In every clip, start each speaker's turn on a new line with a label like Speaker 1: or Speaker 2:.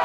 Speaker 1: Yo,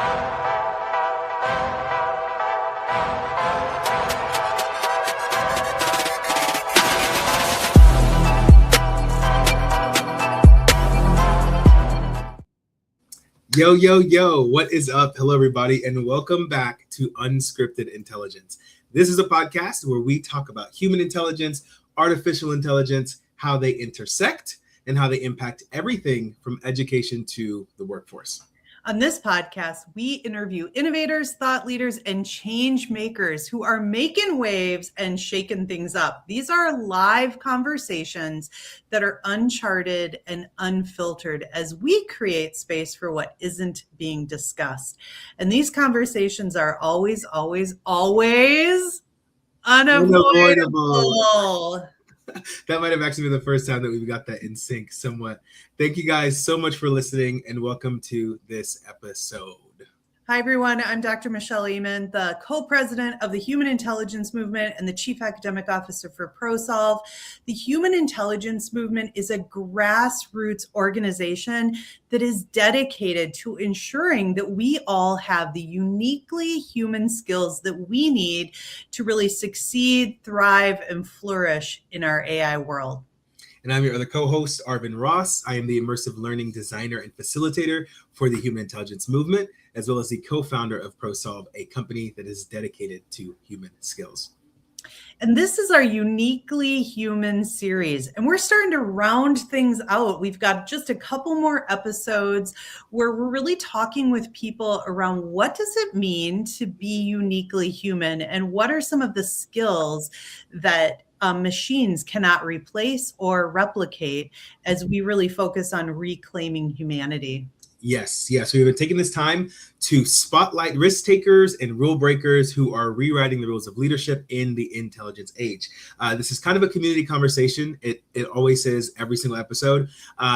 Speaker 1: yo, yo, what is up? Hello, everybody, and welcome back to Unscripted Intelligence. This is a podcast where we talk about human intelligence, artificial intelligence, how they intersect, and how they impact everything from education to the workforce.
Speaker 2: On this podcast, we interview innovators, thought leaders, and change makers who are making waves and shaking things up. These are live conversations that are uncharted and unfiltered as we create space for what isn't being discussed. And these conversations are always unavoidable.
Speaker 1: That might have actually been the first time that we got that in sync somewhat. Thank you guys so much for listening and welcome to this episode.
Speaker 2: Hi, everyone. I'm Dr. Michelle Eamon, the co-president of the Human Intelligence Movement and the chief academic officer for ProSolve. The Human Intelligence Movement is a grassroots organization that is dedicated to ensuring that we all have the uniquely human skills that we need to really succeed, thrive, and flourish in our AI world.
Speaker 1: And I'm your other co-host, Arvin Ross. I am the immersive learning designer and facilitator for the Human Intelligence Movement, as well as the co-founder of ProSolve, a company that is dedicated to human skills.
Speaker 2: And this is our Uniquely Human series, and we're starting to round things out. We've got just a couple more episodes where we're really talking with people around what does it mean to be uniquely human, and what are some of the skills that machines cannot replace or replicate as we really focus on reclaiming humanity.
Speaker 1: Yes. We've been taking this time to spotlight risk takers and rule breakers who are rewriting the rules of leadership in the intelligence age. This is kind of a community conversation. It always is every single episode.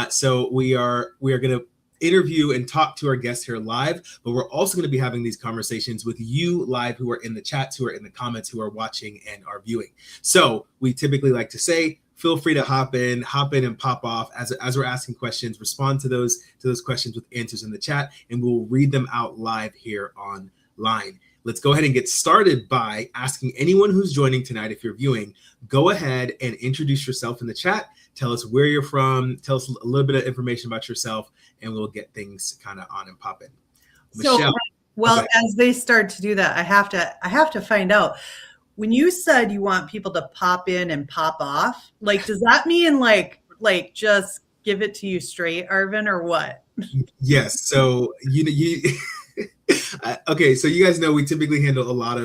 Speaker 1: So we are going to interview and talk to our guests here live, but we're also going to be having these conversations with you live who are in the chats, who are in the comments, who are watching and are viewing. So we typically like to say, feel free to hop in and pop off as we're asking questions, respond to those questions with answers in the chat, and we'll read them out live here online. Let's go ahead and get started by asking anyone who's joining tonight, if you're viewing, go ahead and introduce yourself in the chat. Tell us where you're from, tell us a little bit of information about yourself, and we'll get things kind of on and popping. Michelle.
Speaker 2: So, as they start to do that, I have to find out. When you said you want people to pop in and pop off, like, does that mean like just give it to you straight, Arvin, or what?
Speaker 1: Yes. So you okay. So you guys know we typically handle a lot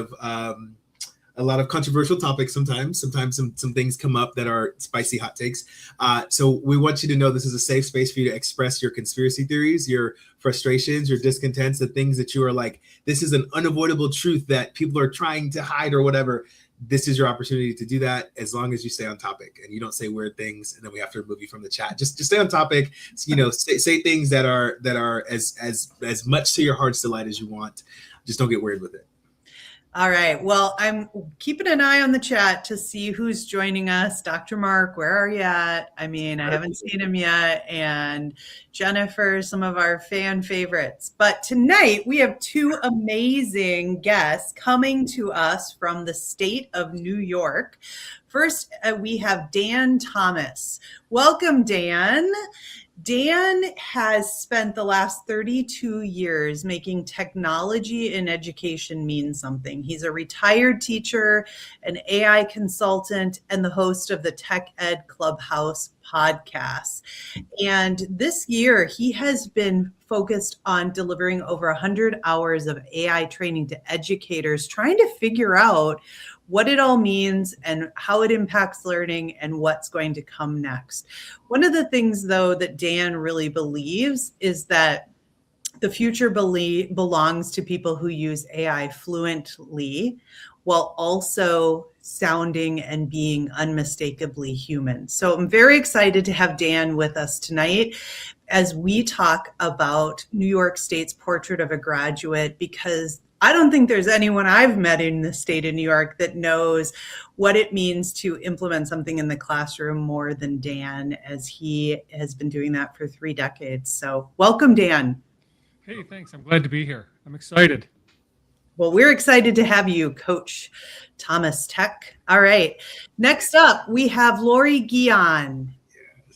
Speaker 1: of controversial topics. Sometimes some things come up that are spicy hot takes. So we want you to know this is a safe space for you to express your conspiracy theories, your frustrations, your discontents, the things that you are like, this is an unavoidable truth that people are trying to hide or whatever. This is your opportunity to do that as long as you stay on topic and you don't say weird things and then we have to remove you from the chat. Just stay on topic. Say things that are as much to your heart's delight as you want. Just don't get weird with it.
Speaker 2: All right. Well, I'm keeping an eye on the chat to see who's joining us. Dr. Mark, where are you at? I mean, I haven't seen him yet. And Jennifer, some of our fan favorites. But tonight we have two amazing guests coming to us from the state of New York. First, we have Dan Thomas. Welcome, Dan. Dan has spent the last 32 years making technology in education mean something. He's a retired teacher, an AI consultant, and the host of the Tech Ed Clubhouse podcast. And this year, he has been focused on delivering over 100 hours of AI training to educators, trying to figure out what it all means and how it impacts learning and what's going to come next. One of the things, though, that Dan really believes is that the future belongs to people who use AI fluently while also sounding and being unmistakably human. So I'm very excited to have Dan with us tonight as we talk about New York State's Portrait of a Graduate, because I don't think there's anyone I've met in the state of New York that knows what it means to implement something in the classroom more than Dan, as he has been doing that for 3 decades. So welcome, Dan.
Speaker 3: Hey, thanks. I'm glad to be here. I'm excited.
Speaker 2: Well, we're excited to have you, Coach Thomas Tech. All right. Next up, we have Lori Guion.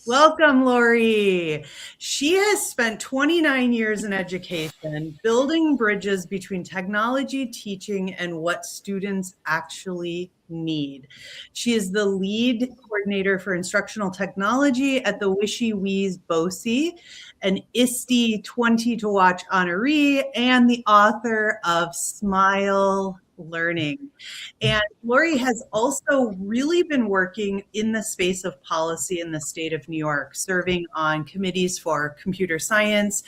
Speaker 2: Welcome, Lori. She has spent 29 years in education, building bridges between technology, teaching, and what students actually need. She is the lead coordinator for instructional technology at the Wishy Wees BOCE, an ISTE 20 to Watch honoree, and the author of Smile Learning. And Lori has also really been working in the space of policy in the state of New York, serving on committees for computer science,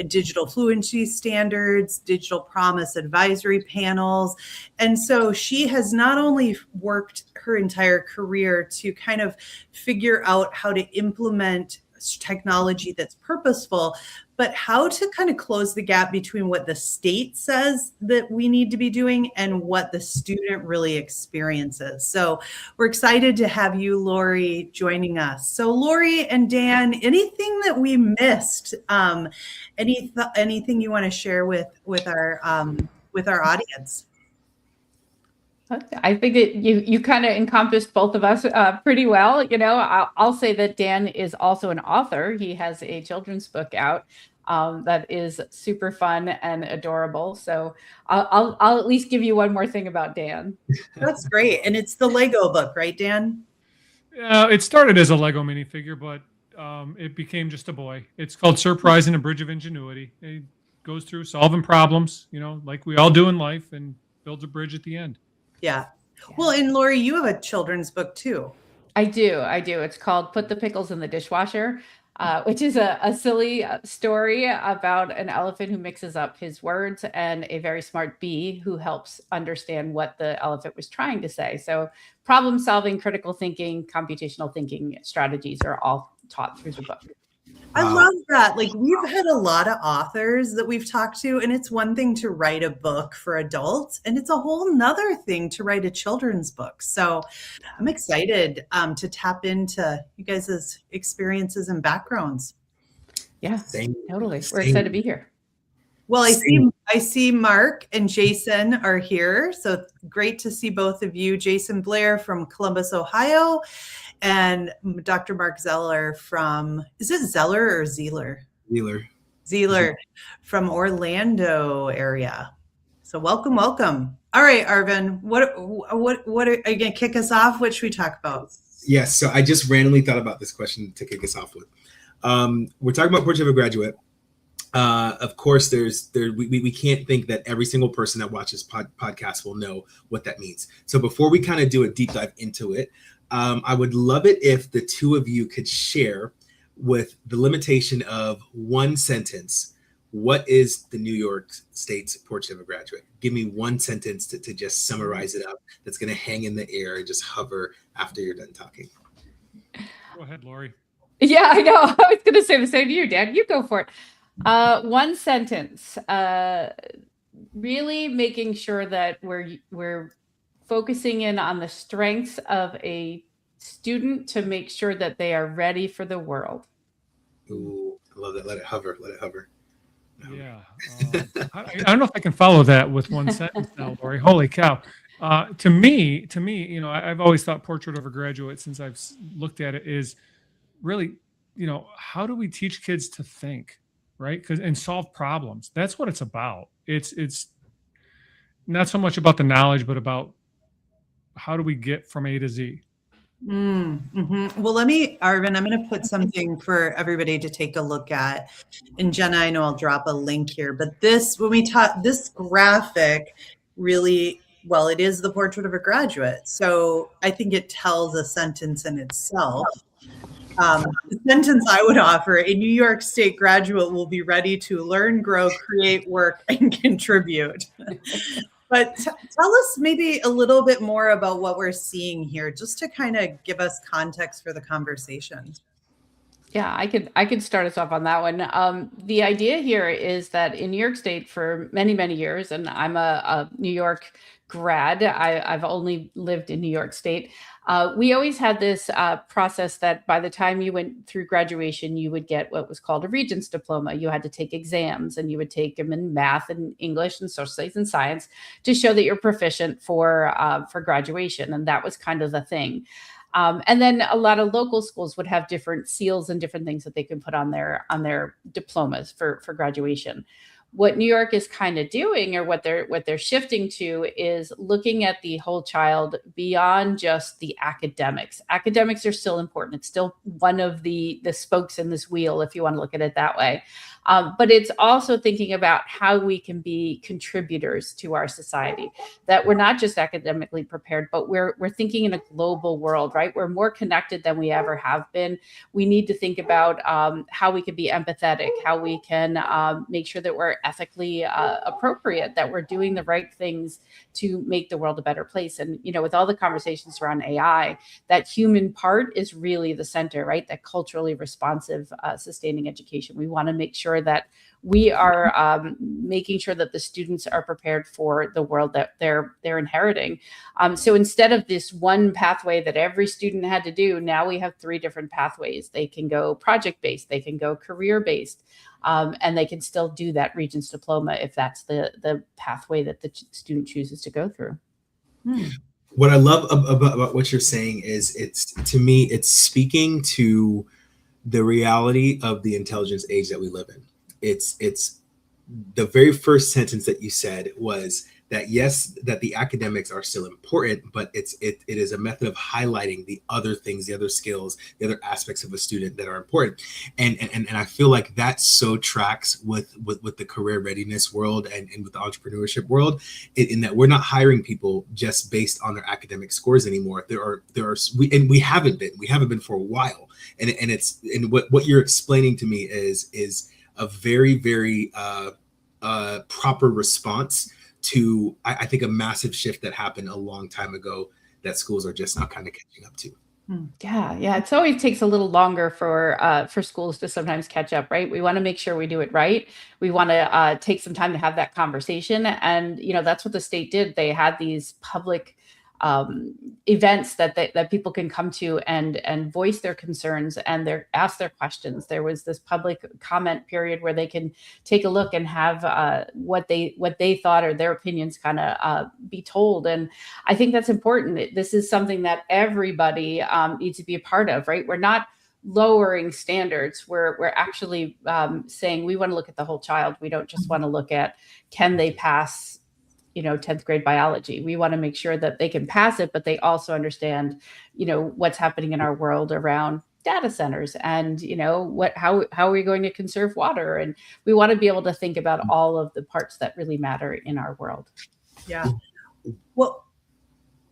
Speaker 2: digital fluency standards, digital promise advisory panels. And so she has not only worked her entire career to kind of figure out how to implement technology that's purposeful, but how to kind of close the gap between what the state says that we need to be doing and what the student really experiences. So we're excited to have you, Lori, joining us. So Lori and Dan, anything that we missed? Anything you want to share with our audience?
Speaker 4: I think that you kind of encompassed both of us pretty well. I'll say that Dan is also an author. He has a children's book out that is super fun and adorable. So I'll at least give you one more thing about Dan.
Speaker 2: That's great. And it's the Lego book, right, Dan?
Speaker 3: It started as a Lego minifigure, but it became just a boy. It's called Surprise and a Bridge of Ingenuity. It goes through solving problems, like we all do in life, and builds a bridge at the end.
Speaker 2: Yeah. Well, and Lori, you have a children's book too.
Speaker 4: I do. It's called Put the Pickles in the Dishwasher, which is a silly story about an elephant who mixes up his words and a very smart bee who helps understand what the elephant was trying to say. So problem solving, critical thinking, computational thinking strategies are all taught through the book.
Speaker 2: I love that. Like, we've had a lot of authors that we've talked to, and it's one thing to write a book for adults, and it's a whole nother thing to write a children's book. So I'm excited to tap into you guys' experiences and backgrounds.
Speaker 4: Yeah, totally. We're excited to be here.
Speaker 2: Well, I see Mark and Jason are here. So great to see both of you. Jason Blair from Columbus, Ohio, and Dr. Mark Zeller from, is it Zeller or Zeeler? Zeeler from Orlando area. So welcome. All right, Arvin, what are you going to kick us off? What should we talk about?
Speaker 1: Yes, so I just randomly thought about this question to kick us off with. We're talking about Portrait of a Graduate. Of course, we can't think that every single person that watches podcasts will know what that means. So before we kind of do a deep dive into it, I would love it if the two of you could share, with the limitation of one sentence, what is the New York State's Portrait of a Graduate? Give me one sentence to just summarize it up that's going to hang in the air and just hover after you're done talking.
Speaker 3: Go ahead, Lori.
Speaker 4: Yeah, I know. I was going to say the same to you, Dan. You go for it. One sentence, really making sure that we're focusing in on the strengths of a student to make sure that they are ready for the world.
Speaker 1: Ooh, I love that. Let it hover.
Speaker 3: Yeah. I don't know if I can follow that with one sentence now, Lori. Holy cow. To me, I've always thought Portrait of a Graduate, since I've looked at it, is really, how do we teach kids to think? Right? And solve problems. That's what it's about. It's not so much about the knowledge, but about how do we get from A to Z.
Speaker 2: Mm-hmm. Well, Arvin, I'm going to put something for everybody to take a look at. And Jenna, I know I'll drop a link here, but this graphic really, well, it is the Portrait of a Graduate. So I think it tells a sentence in itself. The sentence I would offer: a New York State graduate will be ready to learn, grow, create, work, and contribute. But tell us maybe a little bit more about what we're seeing here, just to kind of give us context for the conversation.
Speaker 4: Yeah, I could start us off on that one. The idea here is that in New York State for many, many years, and I'm a New York grad, I've only lived in New York State. We always had this process that by the time you went through graduation, you would get what was called a Regents diploma. You had to take exams, and you would take them in math and English and social studies and science to show that you're proficient for graduation, and that was kind of the thing. And then a lot of local schools would have different seals and different things that they can put on their diplomas for graduation. What New York is kind of doing, or what they're shifting to, is looking at the whole child beyond just the academics. Academics are still important. It's still one of the spokes in this wheel, if you want to look at it that way. But it's also thinking about how we can be contributors to our society, that we're not just academically prepared, but we're thinking in a global world, right? We're more connected than we ever have been. We need to think about how we can be empathetic, how we can make sure that we're ethically appropriate, that we're doing the right things to make the world a better place. And, with all the conversations around AI, that human part is really the center, right? That culturally responsive, sustaining education. We want to make sure that we are making sure that the students are prepared for the world that they're inheriting. So instead of this one pathway that every student had to do, now we have 3 different pathways. They can go project-based, they can go career-based, and they can still do that Regents diploma if that's the pathway that the student chooses to go through.
Speaker 1: What I love about what you're saying is to me, it's speaking to the reality of the intelligence age that we live in. It's the very first sentence that you said was that, yes, that the academics are still important, but it is a method of highlighting the other things, the other skills, the other aspects of a student that are important. And I feel like that so tracks with the career readiness world and with the entrepreneurship world, in that we're not hiring people just based on their academic scores anymore. We haven't been for a while. And what you're explaining to me is a very, very proper response to, I think, a massive shift that happened a long time ago that schools are just now kind of catching up to.
Speaker 4: Yeah. It always takes a little longer for schools to sometimes catch up, right? We want to make sure we do it right. We want to take some time to have that conversation, and that's what the state did. They had these public events that people can come to and voice their concerns and ask their questions. There was this public comment period where they can take a look and have what they thought or their opinions kind of be told. And I think that's important. This is something that everybody needs to be a part of, right? We're not lowering standards. We're actually saying we want to look at the whole child. We don't just want to look at, can they pass 10th grade biology. We want to make sure that they can pass it, but they also understand, what's happening in our world around data centers and, how are we going to conserve water? And we want to be able to think about all of the parts that really matter in our world.
Speaker 2: Yeah. Well,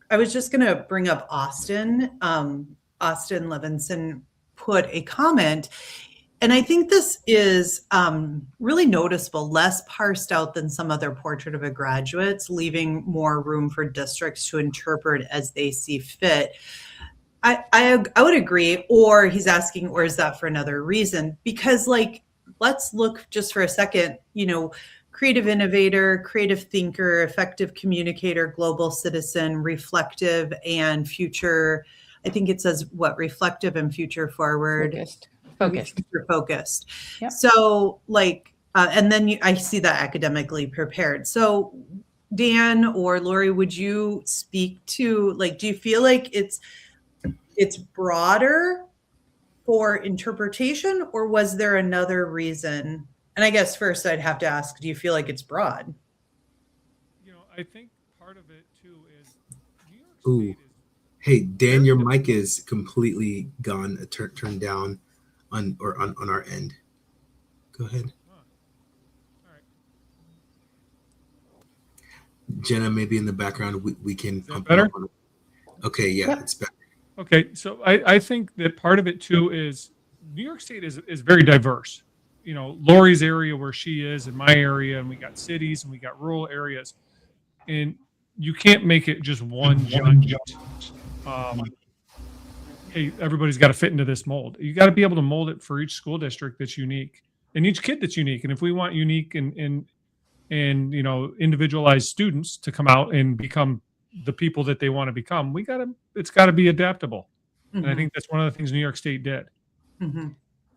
Speaker 2: I was just going to bring up Austin. Austin Levinson put a comment. And I think this is really noticeable, less parsed out than some other portrait of a graduates, leaving more room for districts to interpret as they see fit. I would agree, or he's asking, or is that for another reason? Because let's look just for a second, creative innovator, creative thinker, effective communicator, global citizen, reflective and future. I think it says reflective and future forward. Focused.
Speaker 4: Yep.
Speaker 2: So and then I see that academically prepared. So Dan or Lori, would you speak to, do you feel like it's broader for interpretation, or was there another reason? And I guess first I'd have to ask, do you feel like it's broad?
Speaker 3: I think part of it too is New York
Speaker 1: Ooh.
Speaker 3: State
Speaker 1: Hey, Dan, your mic is completely gone, turned down. On our end. Go ahead.
Speaker 3: All right.
Speaker 1: Jenna, maybe in the background we can pump
Speaker 3: better?
Speaker 1: it up. Okay, yeah,
Speaker 4: Yep.
Speaker 1: It's better.
Speaker 3: Okay, so I think that part of it too is New York State is very diverse. Lori's area where she is, in my area, and we got cities and we got rural areas, and you can't make it just one giant hey, everybody's got to fit into this mold. You got to be able to mold it for each school district that's unique and each kid that's unique. And if we want unique and individualized students to come out and become the people that they want to become, it's got to be adaptable.
Speaker 2: Mm-hmm.
Speaker 3: And I think that's one of the things New York State did.
Speaker 2: Mm-hmm.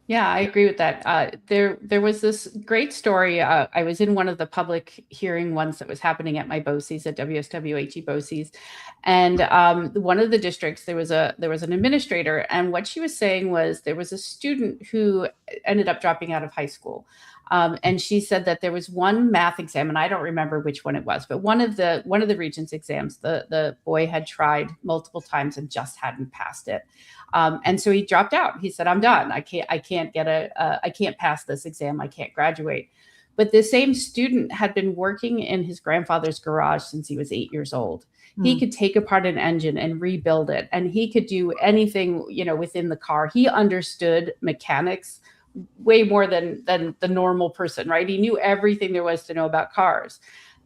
Speaker 4: Yeah, I agree with that. There was this great story. I was in one of the public hearing ones that was happening at my BOCES at WSWHE BOCES, and one of the districts there was an administrator, and what she was saying was there was a student who ended up dropping out of high school. And she said that there was one math exam, and I don't remember which one it was, but one of the Regents exams, the boy had tried multiple times and just hadn't passed it. And so he dropped out. He said, "I'm done. I can't pass this exam. I can't graduate." But the same student had been working in his grandfather's garage since he was 8 years old. He could take apart an engine and rebuild it, and he could do anything, within the car. He understood mechanics way more than the normal person, right? He knew everything there was to know about cars.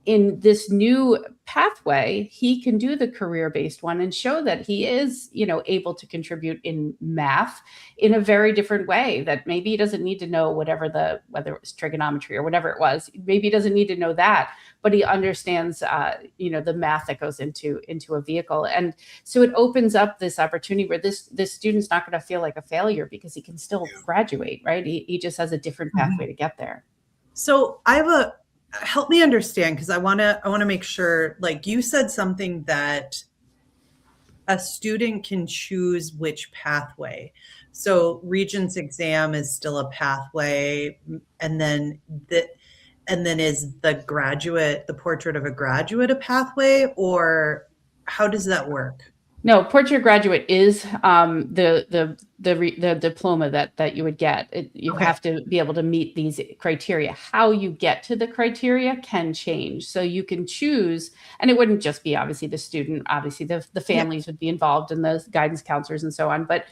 Speaker 4: In this new pathway, he can do the career-based one and show that he is, able to contribute in math in a very different way, that maybe he doesn't need to know whether it was trigonometry or whatever it was. Maybe he doesn't need to know that, but he understands, the math that goes into a vehicle. And so it opens up this opportunity where this student's not going to feel like a failure because he can still graduate, right? He just has a different pathway to get there.
Speaker 2: So help me understand, because I want to make sure, like you said something that a student can choose which pathway. So Regents exam is still a pathway, and then is the portrait of a graduate a pathway, or how does that work?
Speaker 4: No, portrait graduate is the diploma that you would get. You have to be able to meet these criteria. How you get to the criteria can change. So you can choose, and it wouldn't just be obviously the student. Obviously, the families would be involved, and the guidance counselors and so on. But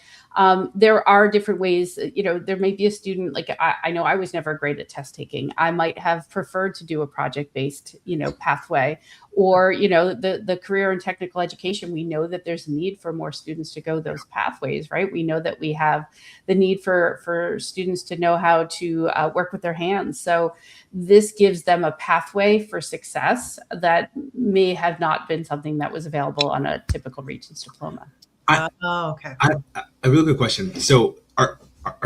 Speaker 4: there are different ways. There may be a student, like I know I was never great at test taking. I might have preferred to do a project-based, pathway, or the career and technical education. We know that there's a need for more students to go those pathways, right? We know that we have the need for students to know how to work with their hands. So this gives them a pathway for success that may have not been something that was available on a typical Regents diploma.
Speaker 2: Okay.
Speaker 1: A real good question. So are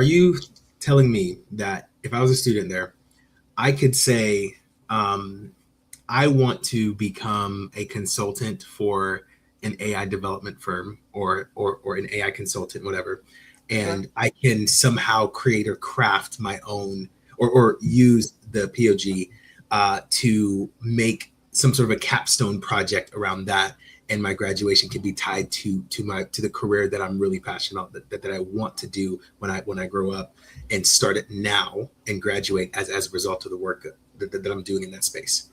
Speaker 1: you telling me that if I was a student there, I could say, I want to become a consultant for an AI development firm or an AI consultant, whatever, and I can somehow create or craft my own or use the POG to make some sort of a capstone project around that, and my graduation can be tied to the career that I'm really passionate about, that I want to do when I grow up, and start it now and graduate as a result of the work that I'm doing in that space.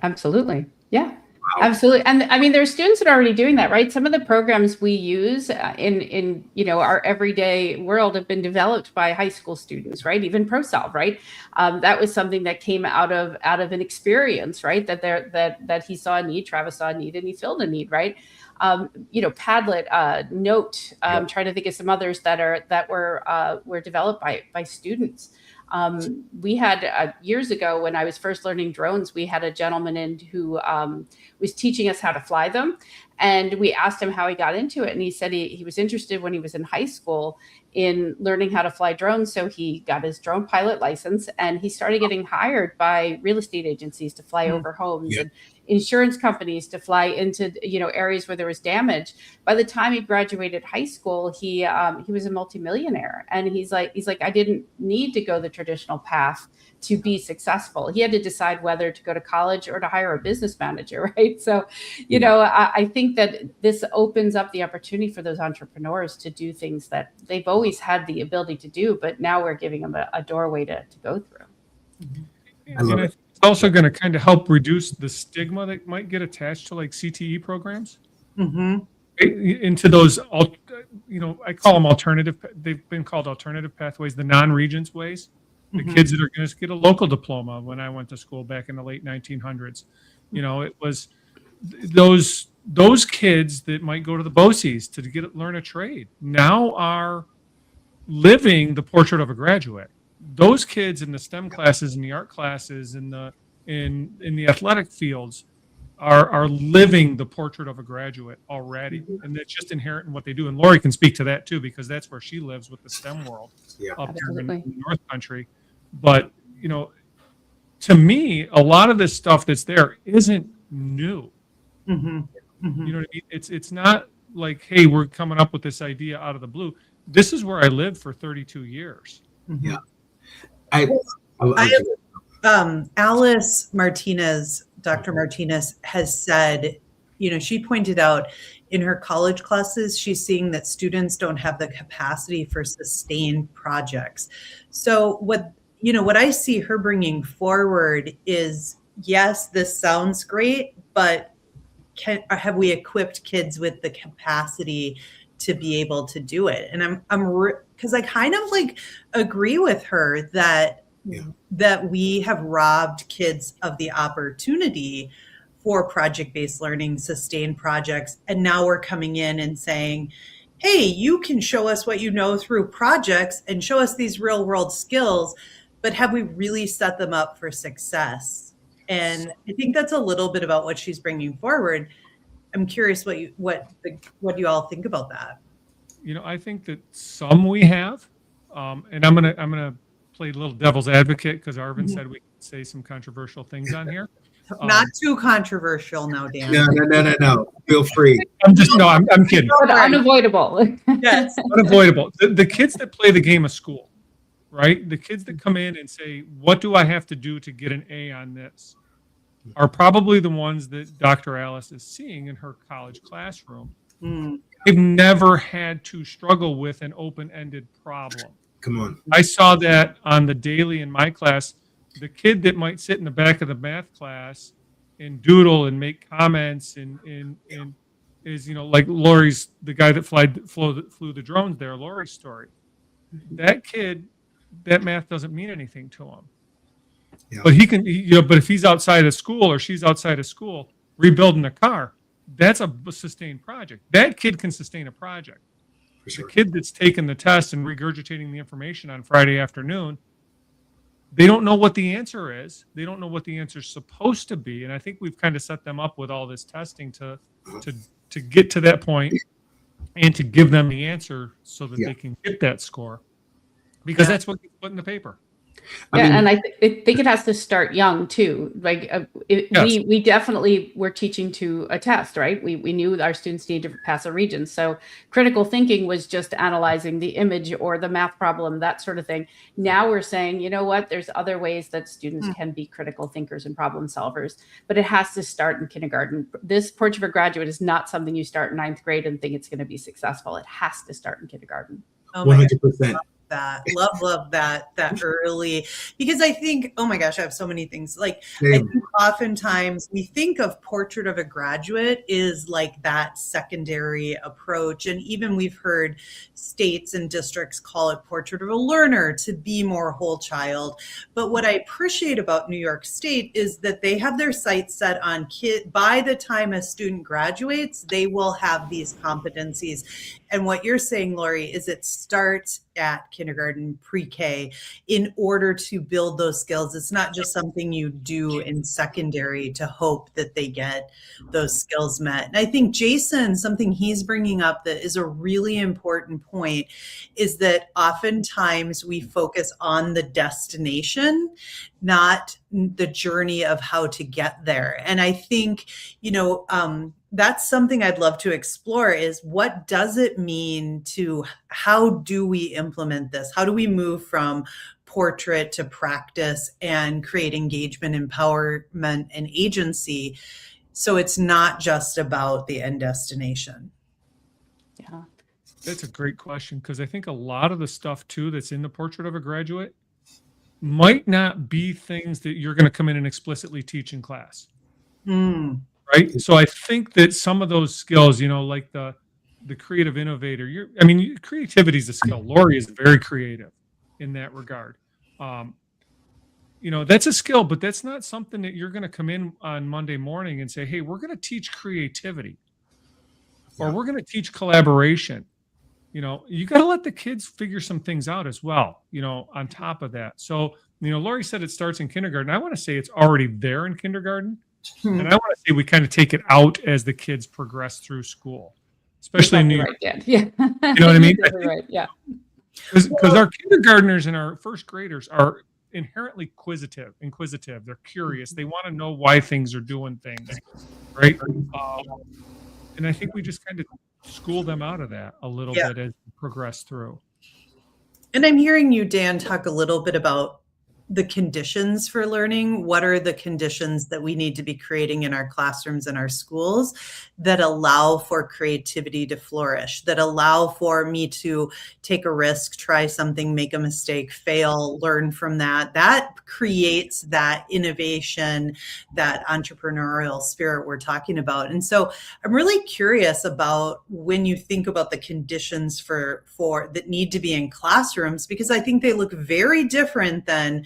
Speaker 4: Absolutely. Yeah, absolutely. And I mean, there's students that are already doing that, right? Some of the programs we use in our everyday world have been developed by high school students, right? Even ProSolve, right? That was something that came out of an experience, right? That he saw a need, Travis saw a need, and he filled a need, right? Padlet, Note. I'm trying to think of some others that were developed by students. We had years ago, when I was first learning drones, we had a gentleman in who was teaching us how to fly them. And we asked him how he got into it. And he said he was interested when he was in high school in learning how to fly drones. So he got his drone pilot license, and he started getting hired by real estate agencies to fly over homes and insurance companies to fly into areas where there was damage. By the time he graduated high school, he was a multimillionaire. And he's like, I didn't need to go the traditional path to be successful. He had to decide whether to go to college or to hire a business manager, right? So, I think that this opens up the opportunity for those entrepreneurs to do things that they've always had the ability to do, but now we're giving them a doorway to go through.
Speaker 3: And it's also going to kind of help reduce the stigma that might get attached to like CTE programs.
Speaker 2: Mm-hmm.
Speaker 3: Into those, I call them alternative. They've been called alternative pathways, the non-Regents ways. The kids that are going to get a local diploma. When I went to school back in the late 1900s, it was those kids that might go to the BOCES to learn a trade now are living the portrait of a graduate. Those kids in the STEM classes and the art classes and in the athletic fields are living the portrait of a graduate already, and that's just inherent in what they do. And Lori can speak to that too, because that's where she lives with the STEM world up there in the North Country. But to me, a lot of this stuff that's there isn't new.
Speaker 2: Mm-hmm. Mm-hmm.
Speaker 3: You know what I mean? It's not like, hey, we're coming up with this idea out of the blue. This is where I lived for 32 years.
Speaker 2: Mm-hmm.
Speaker 1: Yeah.
Speaker 2: Alice Martinez, Dr. Martinez has said, she pointed out in her college classes, she's seeing that students don't have the capacity for sustained projects. So what I see her bringing forward is, yes, this sounds great, but have we equipped kids with the capacity to be able to do it? And because I kind of agree with her that we have robbed kids of the opportunity for project-based learning, sustained projects. And now we're coming in and saying, hey, you can show us what you know through projects and show us these real world skills, but have we really set them up for success? And I think that's a little bit about what she's bringing forward. I'm curious what you all think about that.
Speaker 3: I think that some we have, and I'm gonna play a little devil's advocate because Arvin said we could say some controversial things on here.
Speaker 2: Not too controversial now, Dan.
Speaker 1: No. Feel free.
Speaker 3: I'm kidding.
Speaker 4: But unavoidable.
Speaker 2: Yes.
Speaker 3: Unavoidable. The kids that play the game of school, right? The kids that come in and say, what do I have to do to get an A on this? Are probably the ones that Dr. Alice is seeing in her college classroom. They've never had to struggle with an open-ended problem.
Speaker 1: Come on.
Speaker 3: I saw that on the daily in my class. The kid that might sit in the back of the math class and doodle and make comments and is, like Lori's, the guy that flew the drones there, Lori's story. That kid, that math doesn't mean anything to him. Yeah. But but if he's outside of school or she's outside of school rebuilding a car, that's a sustained project. That kid can sustain a project. For sure. The kid that's taking the test and regurgitating the information on Friday afternoon, they don't know what the answer is. They don't know what the answer is supposed to be. And I think we've kind of set them up with all this testing to get to that point and to give them the answer so that they can get that score, because that's what you put in the paper.
Speaker 4: And I think it has to start young too. We definitely were teaching to a test, right? We knew our students need to pass a region. So critical thinking was just analyzing the image or the math problem, that sort of thing. Now we're saying, you know what? There's other ways that students can be critical thinkers and problem solvers, but it has to start in kindergarten. This Portrait of a Graduate is not something you start in 9th grade and think it's going to be successful. It has to start in kindergarten.
Speaker 1: 100%.
Speaker 2: That love that early, because I think, oh my gosh, I have so many things. I think oftentimes we think of Portrait of a Graduate is like that secondary approach, and even we've heard states and districts call it Portrait of a Learner to be more whole child. But what I appreciate about New York State is that they have their sights set on by the time a student graduates, they will have these competencies. And what you're saying, Lori, is it starts at kindergarten, pre-K, in order to build those skills. It's not just something you do in secondary to hope that they get those skills met. And I think Jason, something he's bringing up that is a really important point is that oftentimes we focus on the destination, not the journey of how to get there. And I think, that's something I'd love to explore, is what does it mean how do we implement this? How do we move from portrait to practice and create engagement, empowerment, and agency? So it's not just about the end destination.
Speaker 4: Yeah.
Speaker 3: That's a great question, because I think a lot of the stuff too that's in the Portrait of a Graduate might not be things that you're going to come in and explicitly teach in class. Right. So I think that some of those skills, like the creative innovator, creativity is a skill. Lori is very creative in that regard. that's a skill, but that's not something that you're going to come in on Monday morning and say, hey, we're going to teach creativity or we're going to teach collaboration. You got to let the kids figure some things out as well, on top of that. So, Lori said it starts in kindergarten. I want to say it's already there in kindergarten. And I want to say we kind of take it out as the kids progress through school, especially in New York.
Speaker 4: Right, yeah.
Speaker 3: You know what I mean?
Speaker 4: Right, yeah.
Speaker 3: Because our kindergartners and our first graders are inherently inquisitive. They're curious. They want to know why things are doing things, right? And I think we just kind of school them out of that a little bit as we progress through.
Speaker 2: And I'm hearing you, Dan, talk a little bit about the conditions for learning. What are the conditions that we need to be creating in our classrooms and our schools that allow for creativity to flourish, that allow for me to take a risk, try something, make a mistake, fail, learn from that? That creates that innovation, that entrepreneurial spirit we're talking about. And so I'm really curious about when you think about the conditions for that need to be in classrooms, because I think they look very different than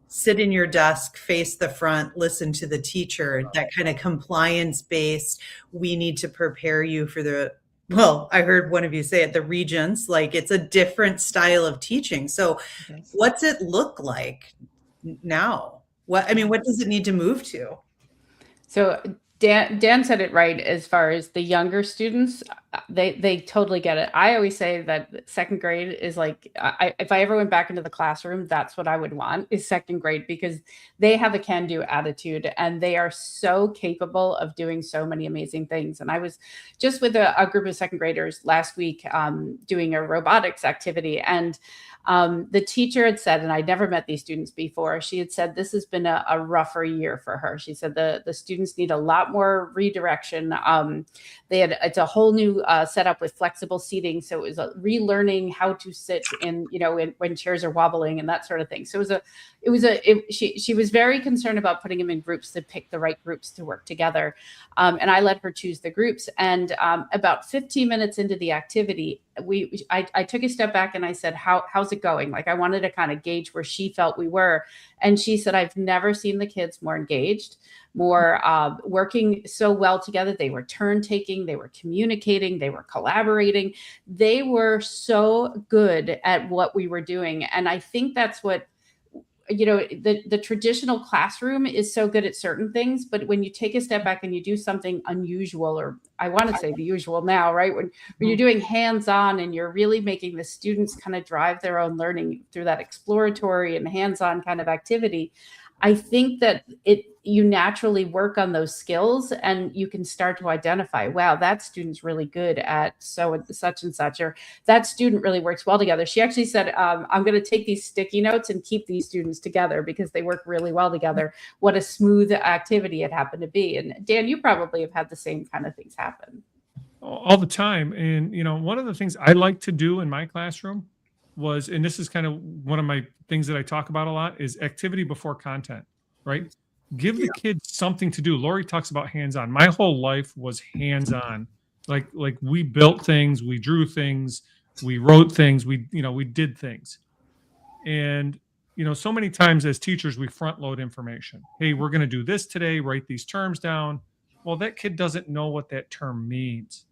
Speaker 2: sit in your desk, face the front, listen to the teacher, that kind of compliance-based, we need to prepare you for I heard one of you say it, the regents, like it's a different style of teaching. So what's it look like now? What does it need to move to?
Speaker 4: So Dan said it right. As far as the younger students, they totally get it. I always say that second grade is like, if I ever went back into the classroom, that's what I would want, is second grade, because they have a can-do attitude and they are so capable of doing so many amazing things. And I was just with a group of second graders last week doing a robotics activity, and the teacher had said, and I'd never met these students before, she had said this has been a rougher year for her. She said the students need a lot more redirection. It's a whole new setup with flexible seating. So it was relearning how to sit when chairs are wobbling and that sort of thing. So she was very concerned about putting them in groups to pick the right groups to work together. And I let her choose the groups. And about 15 minutes into the activity, I took a step back and I said, how's it going? Like, I wanted to kind of gauge where she felt we were. And she said, I've never seen the kids more engaged, more working so well together. They were turn taking, they were communicating, they were collaborating. They were so good at what we were doing. And I think that's what, the traditional classroom is so good at certain things, but when you take a step back and you do something unusual, or I want to say the usual now, right? When you're doing hands-on and you're really making the students kind of drive their own learning through that exploratory and hands-on kind of activity, I think that you naturally work on those skills and you can start to identify, wow, that student's really good at such and such, or that student really works well together. She actually said, I'm going to take these sticky notes and keep these students together because they work really well together. What a smooth activity it happened to be. And Dan, you probably have had the same kind of things happen.
Speaker 3: All the time. And, one of the things I like to do in my classroom was, and this is kind of one of my things that I talk about a lot, is activity before content, right? Give the kids something to do. Lori talks about hands-on. My whole life was hands-on. Like we built things, we drew things, we wrote things, we did things. And, so many times as teachers, we front load information. Hey, we're going to do this today, write these terms down. Well, that kid doesn't know what that term means.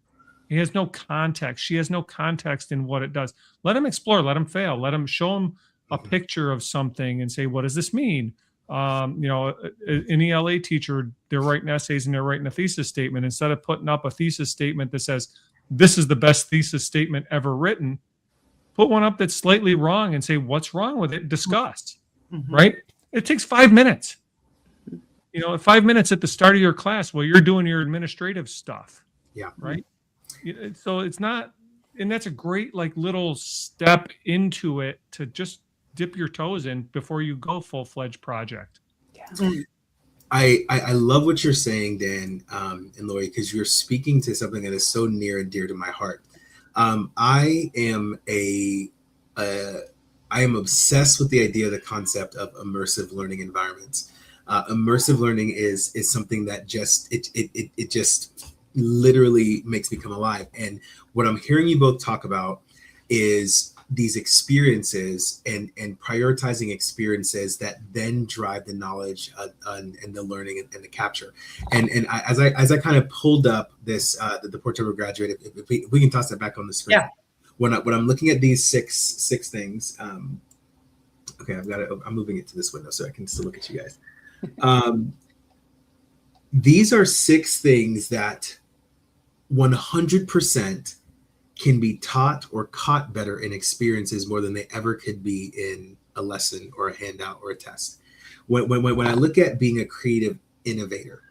Speaker 3: He has no context. She has no context in what it does. Let him explore, let him fail, let him show him a picture of something and say, what does this mean? An ELA teacher, they're writing essays and they're writing a thesis statement. Instead of putting up a thesis statement that says, this is the best thesis statement ever written, put one up that's slightly wrong and say, what's wrong with it? Discuss, right? It takes 5 minutes. 5 minutes at the start of your class while you're doing your administrative stuff. Yeah. Right. So it's not, and that's a great little step into it to just dip your toes in before you go full-fledged project.
Speaker 1: Yeah. I love what you're saying, Dan and Lori, because you're speaking to something that is so near and dear to my heart. I am obsessed with the idea, the concept of immersive learning environments. Immersive learning is something that just literally makes me come alive. And what I'm hearing you both talk about is these experiences and prioritizing experiences that then drive the knowledge and the learning and the capture. And as I kind of pulled up this the Portrait of a Graduate, if we can toss that back on the screen.
Speaker 2: Yeah.
Speaker 1: When I'm looking at these six things, okay, I'm moving it to this window so I can still look at you guys. These are 6 things that 100% can be taught or caught better in experiences more than they ever could be in a lesson or a handout or a test. When I look at being a creative innovator,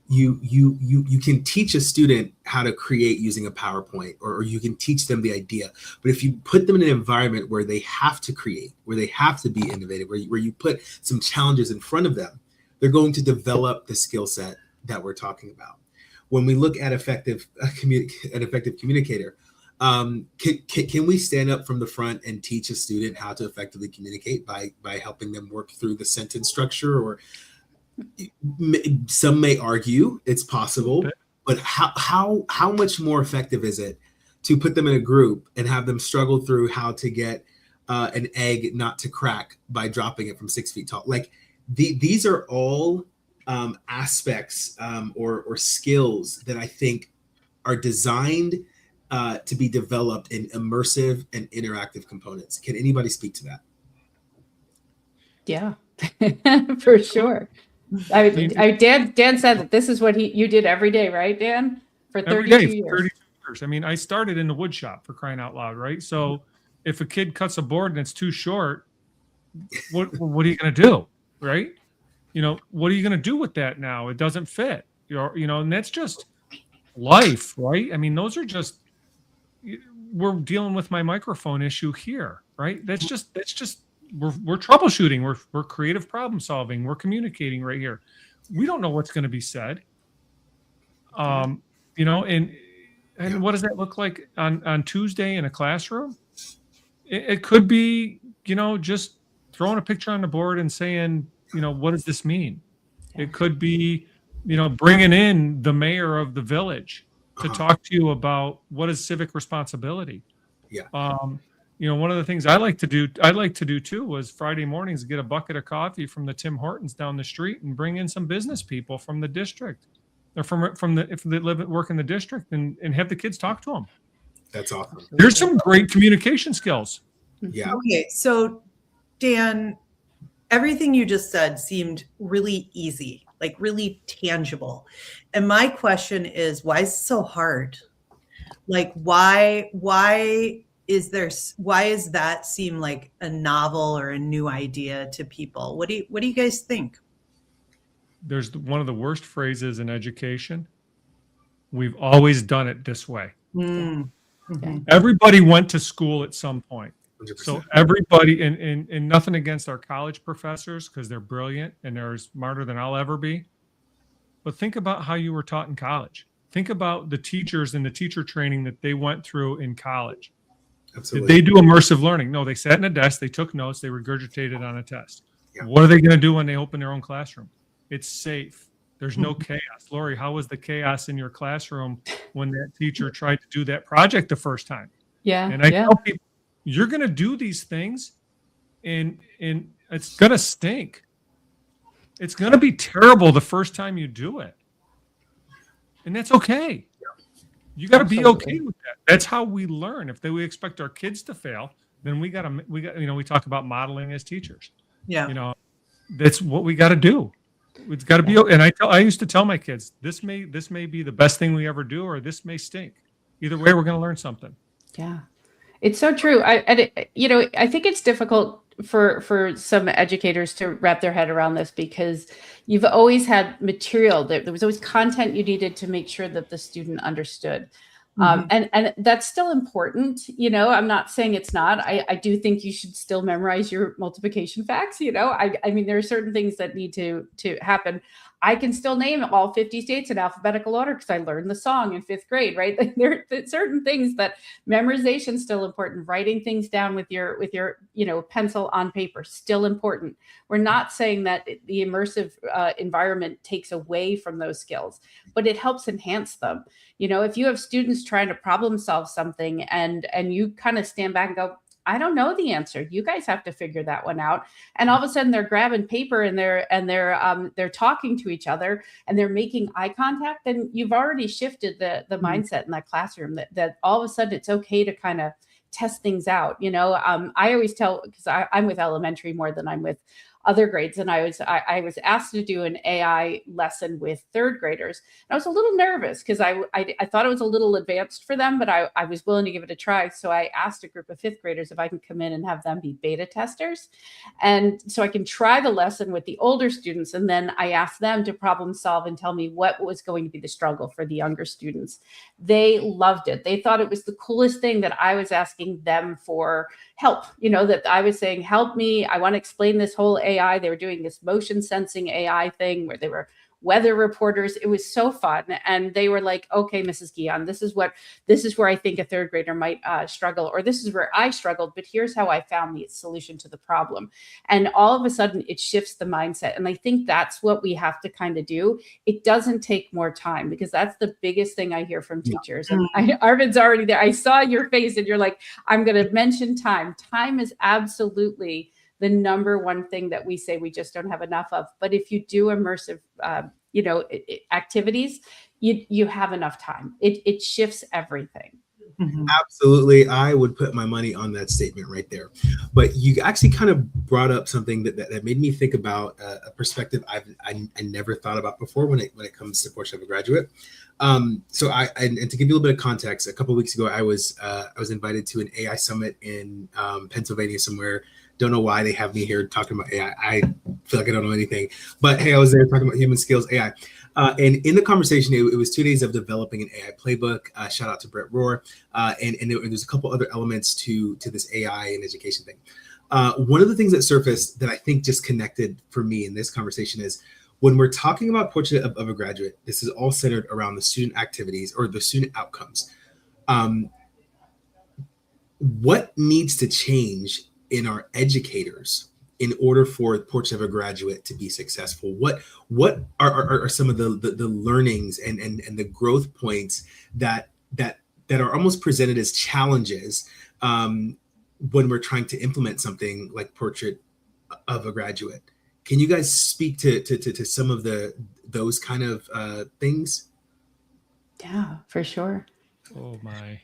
Speaker 1: you can teach a student how to create using a PowerPoint, or you can teach them the idea. But if you put them in an environment where they have to create, where they have to be innovative, where you put some challenges in front of them, they're going to develop the skill set that we're talking about. When we look at an effective communicator, can we stand up from the front and teach a student how to effectively communicate by helping them work through the sentence structure? Or some may argue it's possible, but how much more effective is it to put them in a group and have them struggle through how to get an egg not to crack by dropping it from 6 feet tall? Like these are all aspects or skills that I think are designed to be developed in immersive and interactive components. Can anybody speak to that?
Speaker 4: Yeah, for sure. Dan said that this is what you did every day, right, Dan? For 32 years.
Speaker 3: 32 years. I mean, I started in the wood shop, for crying out loud, right? So if a kid cuts a board and it's too short, what are you going to do, right? What are you going to do with that now? It doesn't fit, and that's just life, right? I mean, those are just, we're dealing with my microphone issue here, right? That's just we're troubleshooting. We're creative problem solving. We're communicating right here. We don't know what's going to be said. And what does that look like on Tuesday in a classroom? It could be, just throwing a picture on the board and saying, what does this mean? It could be, bringing in the mayor of the village to talk to you about what is civic responsibility.
Speaker 1: Yeah.
Speaker 3: One of the things I'd like to do too was Friday mornings get a bucket of coffee from the Tim Hortons down the street and bring in some business people from the district, or if they work in the district, and have the kids talk to them.
Speaker 1: That's awesome.
Speaker 3: There's some great communication skills.
Speaker 1: Yeah.
Speaker 2: Okay, so Dan, everything you just said seemed really easy, like really tangible. And my question is, why is it so hard? Like, why does that seem like a novel or a new idea to people? What do you guys think?
Speaker 3: There's one of the worst phrases in education. We've always done it this way.
Speaker 2: Mm-hmm.
Speaker 3: Everybody went to school at some point.
Speaker 1: 100%.
Speaker 3: So everybody, and nothing against our college professors, because they're brilliant and they're smarter than I'll ever be. But think about how you were taught in college. Think about the teachers and the teacher training that they went through in college.
Speaker 1: Absolutely.
Speaker 3: Did they do immersive learning? No, they sat in a desk, they took notes, they regurgitated on a test.
Speaker 1: Yeah.
Speaker 3: What are they going to do when they open their own classroom? It's safe. There's no chaos. Lori, how was the chaos in your classroom when that teacher tried to do that project the first time?
Speaker 4: Yeah.
Speaker 3: And I tell people, you're going to do these things and it's going to stink. It's going to be terrible the first time you do it. And that's okay. You got to be okay with that. That's how we learn. If we expect our kids to fail, then we got, we talk about modeling as teachers.
Speaker 2: Yeah.
Speaker 3: That's what we got to do. It's got to be. And I used to tell my kids, this may be the best thing we ever do, or this may stink. Either way, we're going to learn something.
Speaker 4: Yeah, it's so true. I think it's difficult for some educators to wrap their head around this, because you've always had material. There was always content you needed to make sure that the student understood. And that's still important. I'm not saying it's not. I do think you should still memorize your multiplication facts. I mean, there are certain things that need to happen. I can still name all 50 states in alphabetical order because I learned the song in 5th grade, right? There are certain things that memorization is still important. Writing things down with your pencil on paper, still important. We're not saying that the immersive environment takes away from those skills, but it helps enhance them. If you have students trying to problem solve something and you kind of stand back and go, I don't know the answer. You guys have to figure that one out. And all of a sudden they're grabbing paper and they're talking to each other and they're making eye contact. And you've already shifted the mindset in that classroom that all of a sudden it's okay to kind of test things out. I always tell, because I'm with elementary more than I'm with other grades. And I was asked to do an AI lesson with third graders. And I was a little nervous because I thought it was a little advanced for them, but I was willing to give it a try. So I asked a group of fifth graders if I can come in and have them be beta testers. And so I can try the lesson with the older students. And then I asked them to problem solve and tell me what was going to be the struggle for the younger students. They loved it. They thought it was the coolest thing that I was asking them for help, that I was saying, help me. I want to explain this whole AI. They were doing this motion sensing AI thing where they were weather reporters. It was so fun. And they were like, okay, Mrs. Guion, this is where I think a third grader might struggle, or this is where I struggled, but here's how I found the solution to the problem. And all of a sudden it shifts the mindset. And I think that's what we have to kind of do. It doesn't take more time, because that's the biggest thing I hear from teachers. And Arvid's already there. I saw your face and you're like, I'm going to mention time. Time is absolutely the number one thing that we say we just don't have enough of. But if you do immersive, activities, you have enough time. It shifts everything.
Speaker 1: Absolutely. I would put my money on that statement right there. But you actually kind of brought up something that made me think about a perspective I never thought about before when it comes to Portrait of a Graduate. So and to give you a little bit of context, a couple of weeks ago, I was invited to an AI summit in Pennsylvania somewhere. Don't know why they have me here talking about AI. I feel like I don't know anything, but hey, I was there talking about human skills AI. And in the conversation, it was 2 days of developing an AI playbook. Shout out to Brett Rohr. And there's a couple other elements to this AI and education thing. One of the things that surfaced that I think just connected for me in this conversation is when we're talking about Portrait of a Graduate, this is all centered around the student activities or the student outcomes. What needs to change in our educators in order for Portrait of a Graduate to be successful? What are some of the learnings and the growth points that are almost presented as challenges when we're trying to implement something like Portrait of a Graduate? Can you guys speak to some of those kind of things?
Speaker 4: Yeah, for sure.
Speaker 3: Oh my.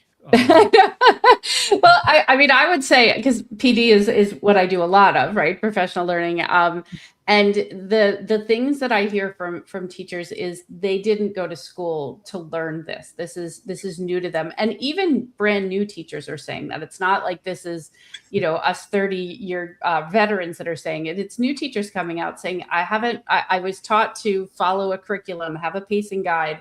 Speaker 4: Well, I mean, I would say, because PD is what I do a lot of, right? Professional learning. And the things that I hear from teachers is they didn't go to school to learn this. This is new to them. And even brand new teachers are saying that. It's not like this is, us 30-year veterans that are saying it. It's new teachers coming out saying, I was taught to follow a curriculum, have a pacing guide,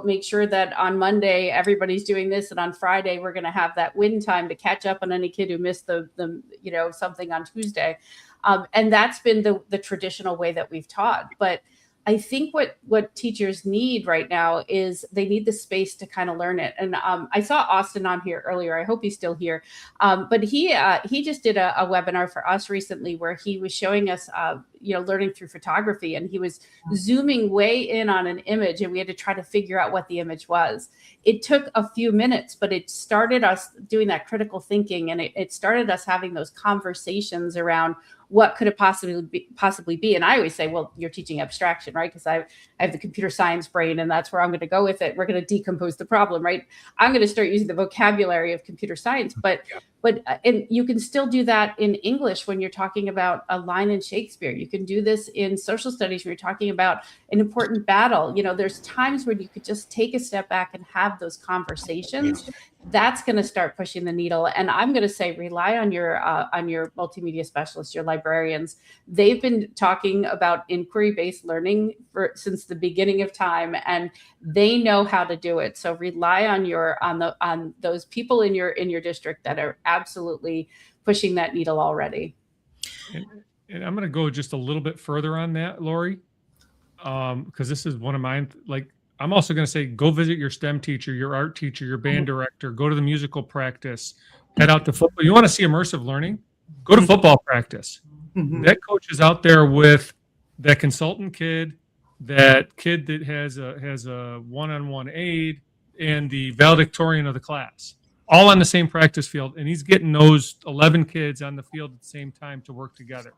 Speaker 4: make sure that on Monday everybody's doing this, and on Friday we're going to have that win time to catch up on any kid who missed the something on Tuesday. And that's been the traditional way that we've taught. But I think what teachers need right now is they need the space to kind of learn it. And I saw Austin on here earlier. I hope he's still here. But he just did a webinar for us recently where he was showing us, learning through photography, and he was zooming way in on an image, and we had to try to figure out what the image was. It took a few minutes, but it started us doing that critical thinking, and it started us having those conversations around what could it possibly be. And I always say, well, you're teaching abstraction, right? Because I have the computer science brain, and that's where I'm going to go with it. We're going to decompose the problem, right? I'm going to start using the vocabulary of computer science, but and you can still do that in English when you're talking about a line in Shakespeare. You can do this in social studies when you're talking about an important battle. There's times where you could just take a step back and have those conversations. That's going to start pushing the needle. And I'm going to say, rely on your multimedia specialists, your librarians. They've been talking about inquiry-based learning since the beginning of time, and they know how to do it. So rely on those people in your district that are absolutely pushing that needle already.
Speaker 3: And I'm going to go just a little bit further on that, Lori, because this is one of mine. Like, I'm also going to say, go visit your STEM teacher, your art teacher, your band director, go to the musical practice, head out to football. You want to see immersive learning? Go to football practice. That coach is out there with that consultant kid, that kid that has a one-on-one aide, and the valedictorian of the class. all on the same practice field, and he's getting those 11 kids on the field at the same time to work together.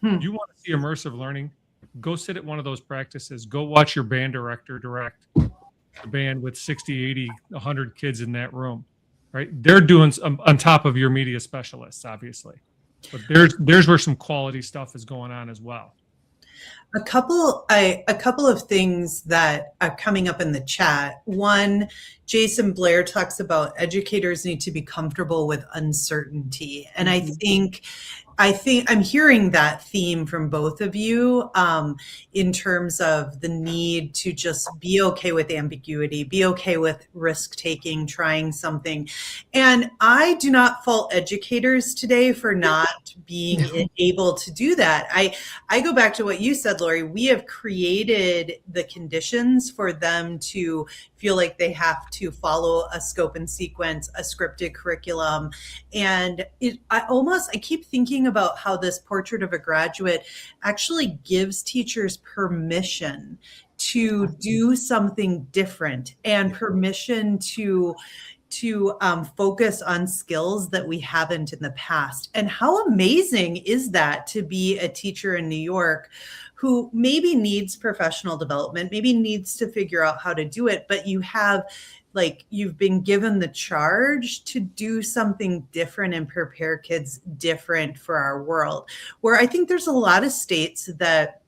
Speaker 3: You want to see immersive learning? Go sit at one of those practices. Go watch your band director direct the band with 60, 80, 100 kids in that room, right? They're doing on top of your media specialists, obviously. But there's where some quality stuff is going on as well.
Speaker 2: A couple of things that are coming up in the chat. One, Jason Blair talks about educators need to be comfortable with uncertainty. And I think I'm hearing that theme from both of you in terms of the need to just be okay with ambiguity, be okay with risk taking, trying something. And I do not fault educators today for not being able to do that. I go back to what you said, Lori. We have created the conditions for them to feel like they have to follow a scope and sequence, a scripted curriculum. And I keep thinking about how this portrait of a graduate actually gives teachers permission to do something different and permission to focus on skills that we haven't in the past. And how amazing is that to be a teacher in New York who maybe needs professional development, maybe needs to figure out how to do it, but you've been given the charge to do something different and prepare kids different for our world, where I think there's a lot of states that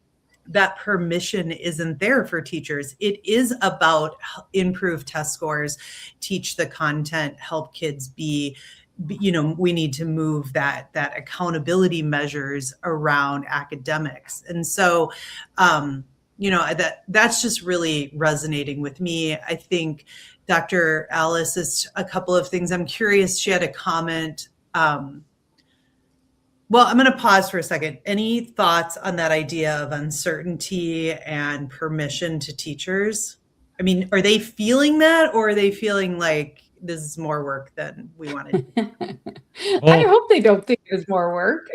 Speaker 2: permission isn't there for teachers. It is about improve test scores, teach the content, help kids be, we need to move that accountability measures around academics. And so, that's just really resonating with me. I think Dr. Alice is a couple of things. I'm curious, she had a comment. Well, I'm going to pause for a second. Any thoughts on that idea of uncertainty and permission to teachers? I mean, are they feeling that, or are they feeling like this is more work than we wanted?
Speaker 4: I hope they don't think it's more work.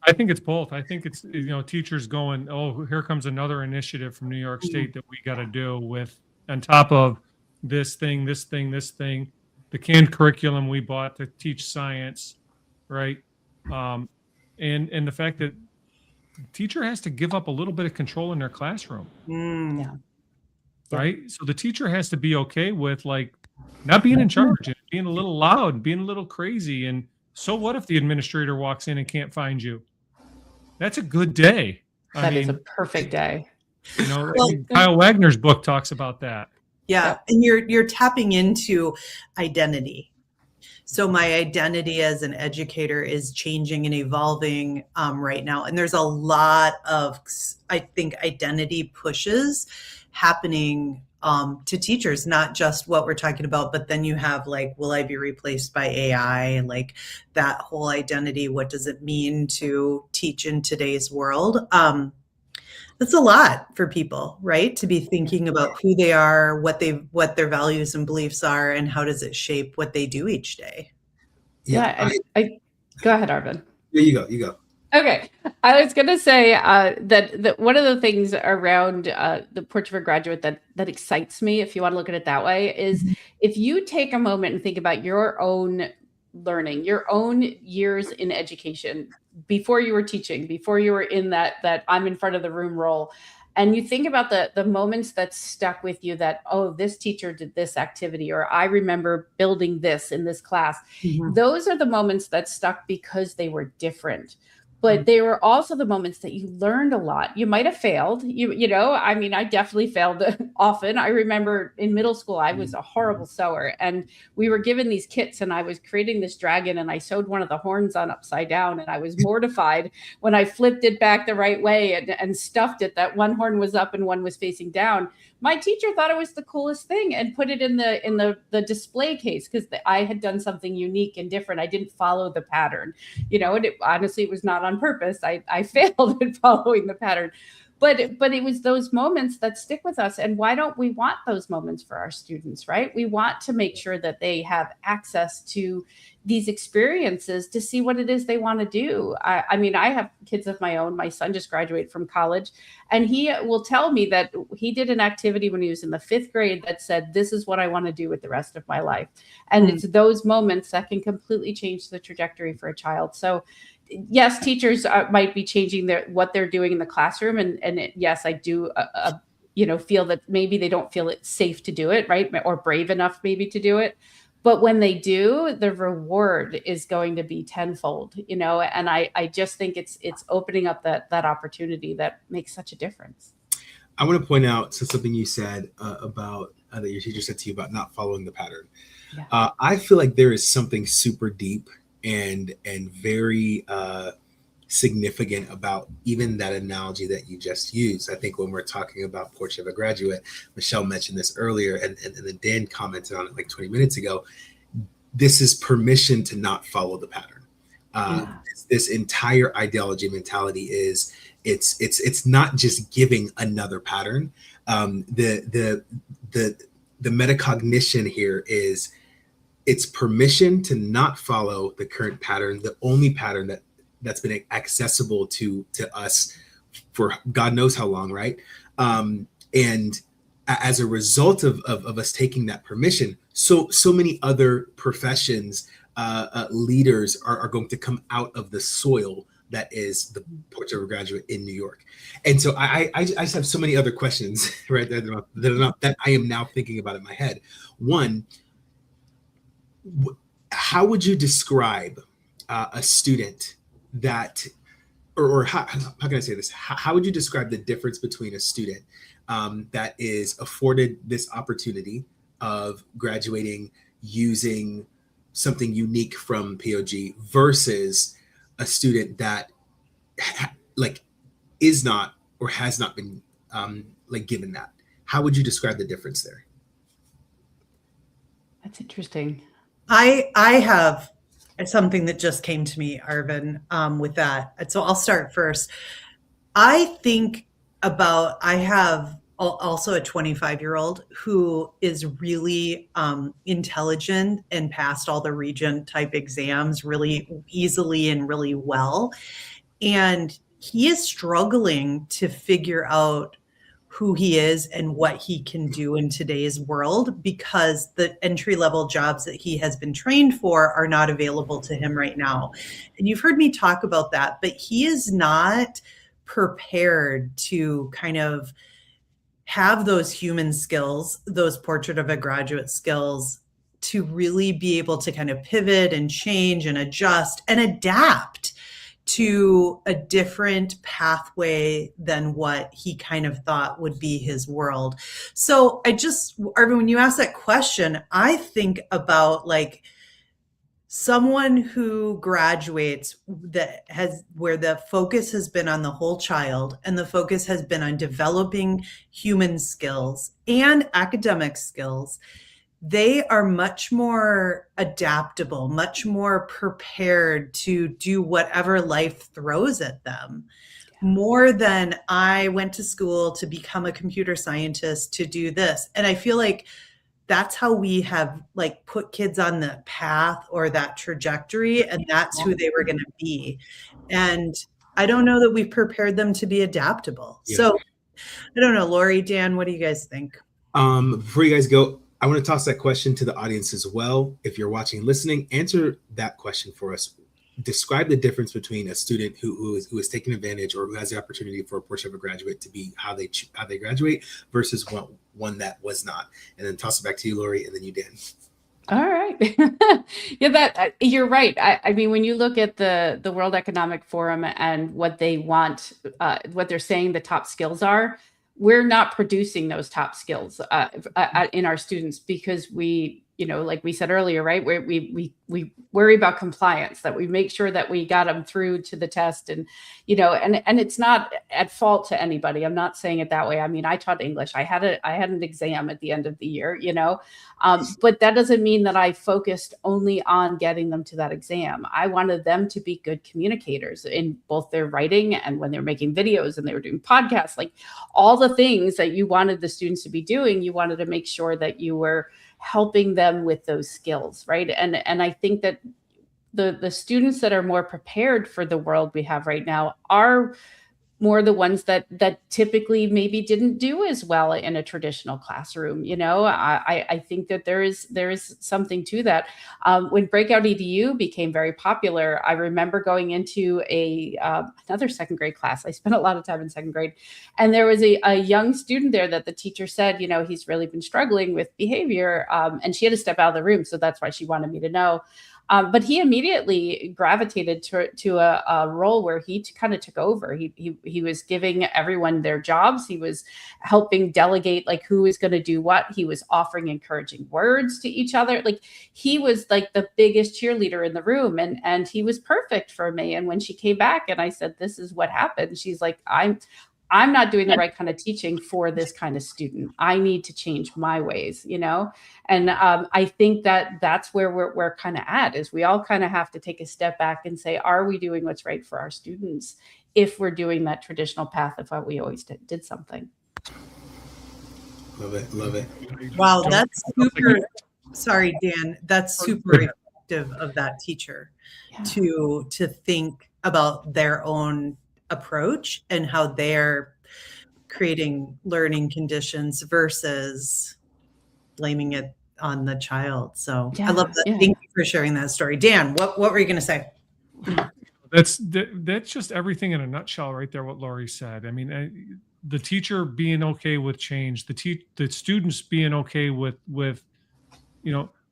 Speaker 3: I think it's both. I think it's, teachers going, oh, here comes another initiative from New York State that we got to do with, on top of this thing, the canned curriculum we bought to teach science, right? And the fact that the teacher has to give up a little bit of control in their classroom.
Speaker 4: Yeah.
Speaker 3: Right? So the teacher has to be okay with not being in charge and being a little loud, being a little crazy. And so what if the administrator walks in and can't find you? That's a good day.
Speaker 4: That is a perfect day.
Speaker 3: Kyle Wagner's book talks about that.
Speaker 2: Yeah. And you're tapping into identity. So my identity as an educator is changing and evolving right now. And there's a lot of, I think, identity pushes happening to teachers, not just what we're talking about, but then you have will I be replaced by AI? And that whole identity, what does it mean to teach in today's world? That's a lot for people, right? To be thinking about who they are, what their values and beliefs are, and how does it shape what they do each day.
Speaker 4: Yeah. I go ahead, Arvin.
Speaker 1: Yeah, you go.
Speaker 4: Okay. I was going to say that one of the things around the Portrait of a Graduate that excites me, if you want to look at it that way, is if you take a moment and think about your own learning, your own years in education, before you were teaching, before you were in that I'm in front of the room role, and you think about the moments that stuck with you that, oh, this teacher did this activity, or I remember building this in this class. Those are the moments that stuck because they were different. But they were also the moments that you learned a lot. You might have failed. I definitely failed often. I remember in middle school, I was a horrible sewer, and we were given these kits, and I was creating this dragon, and I sewed one of the horns on upside down, and I was mortified when I flipped it back the right way and stuffed it, that one horn was up and one was facing down. My teacher thought it was the coolest thing and put it in the display case because I had done something unique and different. I didn't follow the pattern, and honestly, it was not on purpose. I failed at following the pattern. but it was those moments that stick with us. And why don't we want those moments for our students, right? We want to make sure that they have access to these experiences to see what it is they want to do. I mean, I have kids of my own. My son just graduated from college, and he will tell me that he did an activity when he was in the 5th grade that said, this is what I want to do with the rest of my life. And it's those moments that can completely change the trajectory for a child. So yes, teachers might be changing what they're doing in the classroom. Yes, I do, feel that maybe they don't feel it's safe to do it, right? Or brave enough maybe to do it. But when they do, the reward is going to be tenfold, and I just think it's opening up that opportunity that makes such a difference.
Speaker 1: I want to point out something you said about that your teacher said to you about not following the pattern. Yeah. I feel like there is something super deep and very significant about even that analogy that you just used. I think when we're talking about Portrait of a Graduate, Michelle mentioned this earlier, and then Dan commented on it like 20 minutes ago. This is permission to not follow the pattern. This entire ideology mentality is it's not just giving another pattern. The metacognition here is it's permission to not follow the current pattern, the only pattern that's been accessible to us for God knows how long, right? And as a result of us taking that permission, so many other professions, leaders are going to come out of the soil that is the Portrait of a Graduate in New York. And so I just have so many other questions right there that I am now thinking about in my head. One, how would you describe a student that, or how can I say this? How would you describe the difference between a student that is afforded this opportunity of graduating using something unique from POG versus a student that is not or has not been given that? How would you describe the difference there?
Speaker 4: That's interesting.
Speaker 2: I have something that just came to me, Arvin, with that. And so I'll start first. I think I have also a 25-year-old who is really intelligent and passed all the Regent type exams really easily and really well. And he is struggling to figure out who he is and what he can do in today's world because the entry-level jobs that he has been trained for are not available to him right now. And you've heard me talk about that, but he is not prepared to kind of have those human skills, those Portrait of a Graduate skills, to really be able to kind of pivot and change and adjust and adapt to a different pathway than what he kind of thought would be his world. So Arvin, when you ask that question, I think about someone who graduates where the focus has been on the whole child and the focus has been on developing human skills and academic skills. They are much more adaptable, much more prepared to do whatever life throws at them, more than I went to school to become a computer scientist to do this. And I feel like that's how we have put kids on the path or that trajectory, and that's who they were going to be. And I don't know that we've prepared them to be adaptable. Yeah. So I don't know, Lori, Dan, what do you guys think?
Speaker 1: Before you guys go, I want to toss that question to the audience as well. If you're watching and listening, answer that question for us. Describe the difference between a student who is taking advantage or who has the opportunity for a Portrait of a Graduate to be how they graduate versus one that was not. And then toss it back to you, Lori, and then you, Dan.
Speaker 4: All right. Yeah, you're right. I mean, when you look at the World Economic Forum and what they want, what they're saying the top skills are, we're not producing those top skills in our students because we, like we said earlier, right? We we worry about compliance, that we make sure that we got them through to the test. And, and it's not at fault to anybody. I'm not saying it that way. I mean, I taught English. I had an exam at the end of the year, but that doesn't mean that I focused only on getting them to that exam. I wanted them to be good communicators in both their writing and when they're making videos and they were doing podcasts, like all the things that you wanted the students to be doing. You wanted to make sure that you were helping them with those skills, right? And I think that the students that are more prepared for the world we have right now are more the ones that typically maybe didn't do as well in a traditional classroom. I think that there is something to that. When Breakout EDU became very popular, I remember going into another second grade class. I spent a lot of time in second grade, and there was a young student there that the teacher said, he's really been struggling with behavior, and she had to step out of the room. So that's why she wanted me to know. But he immediately gravitated to a role where he kind of took over. He was giving everyone their jobs. He was helping delegate like who is going to do what. He was offering encouraging words to each other. Like he was like the biggest cheerleader in the room, and he was perfect for me. And when she came back and I said, "This is what happened," she's like, I'm not doing the right kind of teaching for this kind of student. I need to change my ways, And I think that that's where we're kind of at, is we all kind of have to take a step back and say, are we doing what's right for our students if we're doing that traditional path of what we always did something?
Speaker 1: Love it. Love it.
Speaker 2: Wow, that's super. Sorry, Dan. That's super effective of that teacher to think about their own approach and how they're creating learning conditions versus blaming it on the child. So I love that. Thank you for sharing that story. Dan, what were you going to say?
Speaker 3: That's just everything in a nutshell right there, what Lori said. I mean, the teacher being okay with change, the students being okay with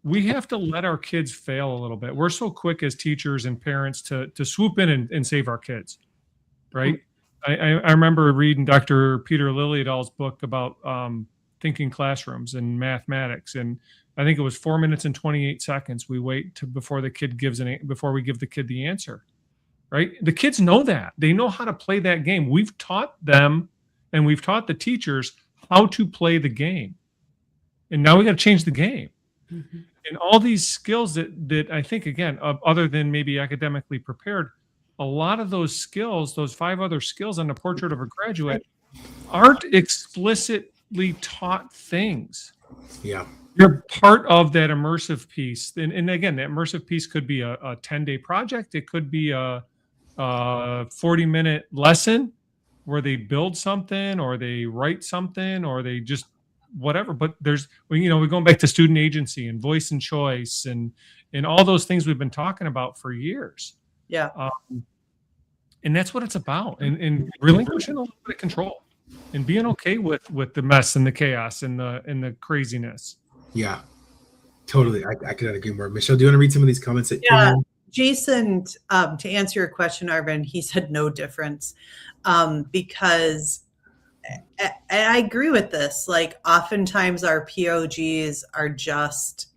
Speaker 3: we have to let our kids fail a little bit. We're so quick as teachers and parents to swoop in and save our kids. Right. I remember reading Dr. Peter Liljedahl's book about thinking classrooms and mathematics. And I think it was 4 minutes and 28 seconds. We wait before we give the kid the answer. Right. The kids know that. They know how to play that game. We've taught them and we've taught the teachers how to play the game. And now we got to change the game. Mm-hmm. And all these skills that I think, again, other than maybe academically prepared, a lot of those skills, those 5 other skills on the Portrait of a Graduate, aren't explicitly taught things.
Speaker 1: Yeah.
Speaker 3: You're part of that immersive piece. And again, that immersive piece could be a 10-day project. It could be a 40-minute lesson where they build something or they write something or they just whatever. But we're going back to student agency and voice and choice and all those things we've been talking about for years.
Speaker 2: Yeah.
Speaker 3: And that's what it's about. And relinquishing a little bit of control and being okay with the mess and the chaos and the craziness.
Speaker 1: Yeah, totally. I could not agree more. Michelle, do you want to read some of these comments?
Speaker 2: Jason, to answer your question, Arvin, he said no difference because I agree with this. Like oftentimes our POGs are just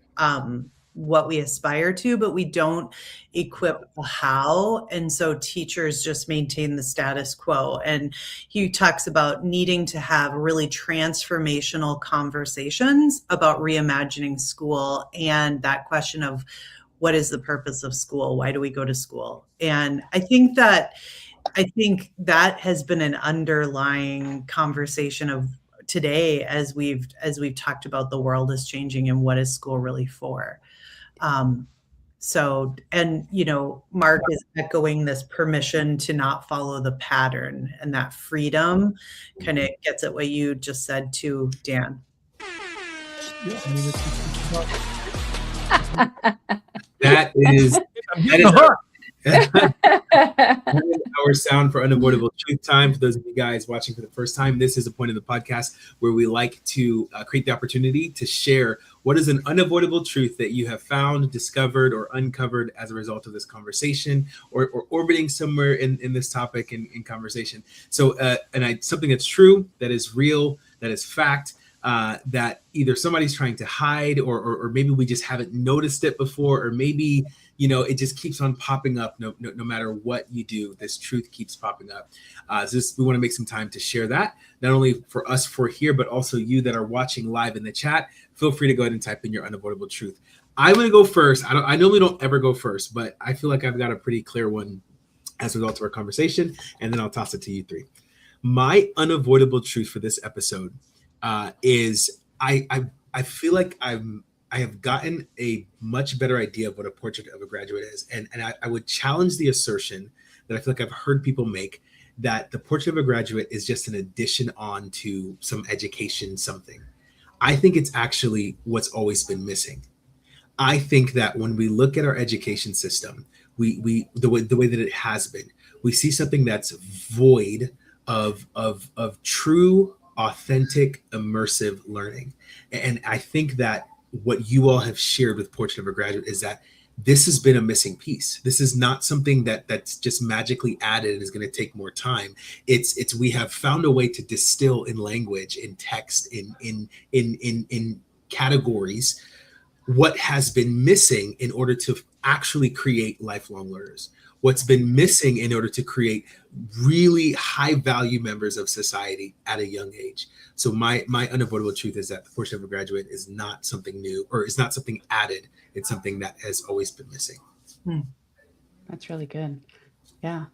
Speaker 2: what we aspire to, but we don't equip the how. And so teachers just maintain the status quo. And he talks about needing to have really transformational conversations about reimagining school and that question of what is the purpose of school? Why do we go to school? And I think that has been an underlying conversation of today as we've talked about the world is changing and what is school really for. Mark is echoing this permission to not follow the pattern, and that freedom kind of gets at what you just said too, Dan.
Speaker 3: Yeah, I mean,
Speaker 1: that is our sound for unavoidable truth time. For those of you guys watching for the first time, this is a point in the podcast where we like to create the opportunity to share what is an unavoidable truth that you have found, discovered, or uncovered as a result of this conversation or orbiting somewhere in this topic in conversation. So, something that's true, that is real, that is fact, that either somebody's trying to hide, or maybe we just haven't noticed it before, or maybe, it just keeps on popping up. No matter what you do, this truth keeps popping up. We want to make some time to share that, not only for us for here, but also you that are watching live in the chat. Feel free to go ahead and type in your unavoidable truth. I'm going to go first. I normally don't ever go first, but I feel like I've got a pretty clear one as a result of our conversation, and then I'll toss it to you three. My unavoidable truth for this episode is I feel like I have gotten a much better idea of what a portrait of a graduate is, and I would challenge the assertion that I feel like I've heard people make, that the portrait of a graduate is just an addition on to some education something. I think it's actually what's always been missing. I think that when we look at our education system, the way that it has been, we see something that's void of true, authentic, immersive learning. And I think that what you all have shared with Portrait of a Graduate is that this has been a missing piece. This is not something that's just magically added and is going to take more time. It's we have found a way to distill in language, in text, in categories, what has been missing in order to actually create lifelong learners. What's been missing in order to create really high value members of society at a young age. So my unavoidable truth is that the Portrait of a Graduate is not something new, or is not something added. It's something that has always been missing.
Speaker 4: That's really good. Yeah.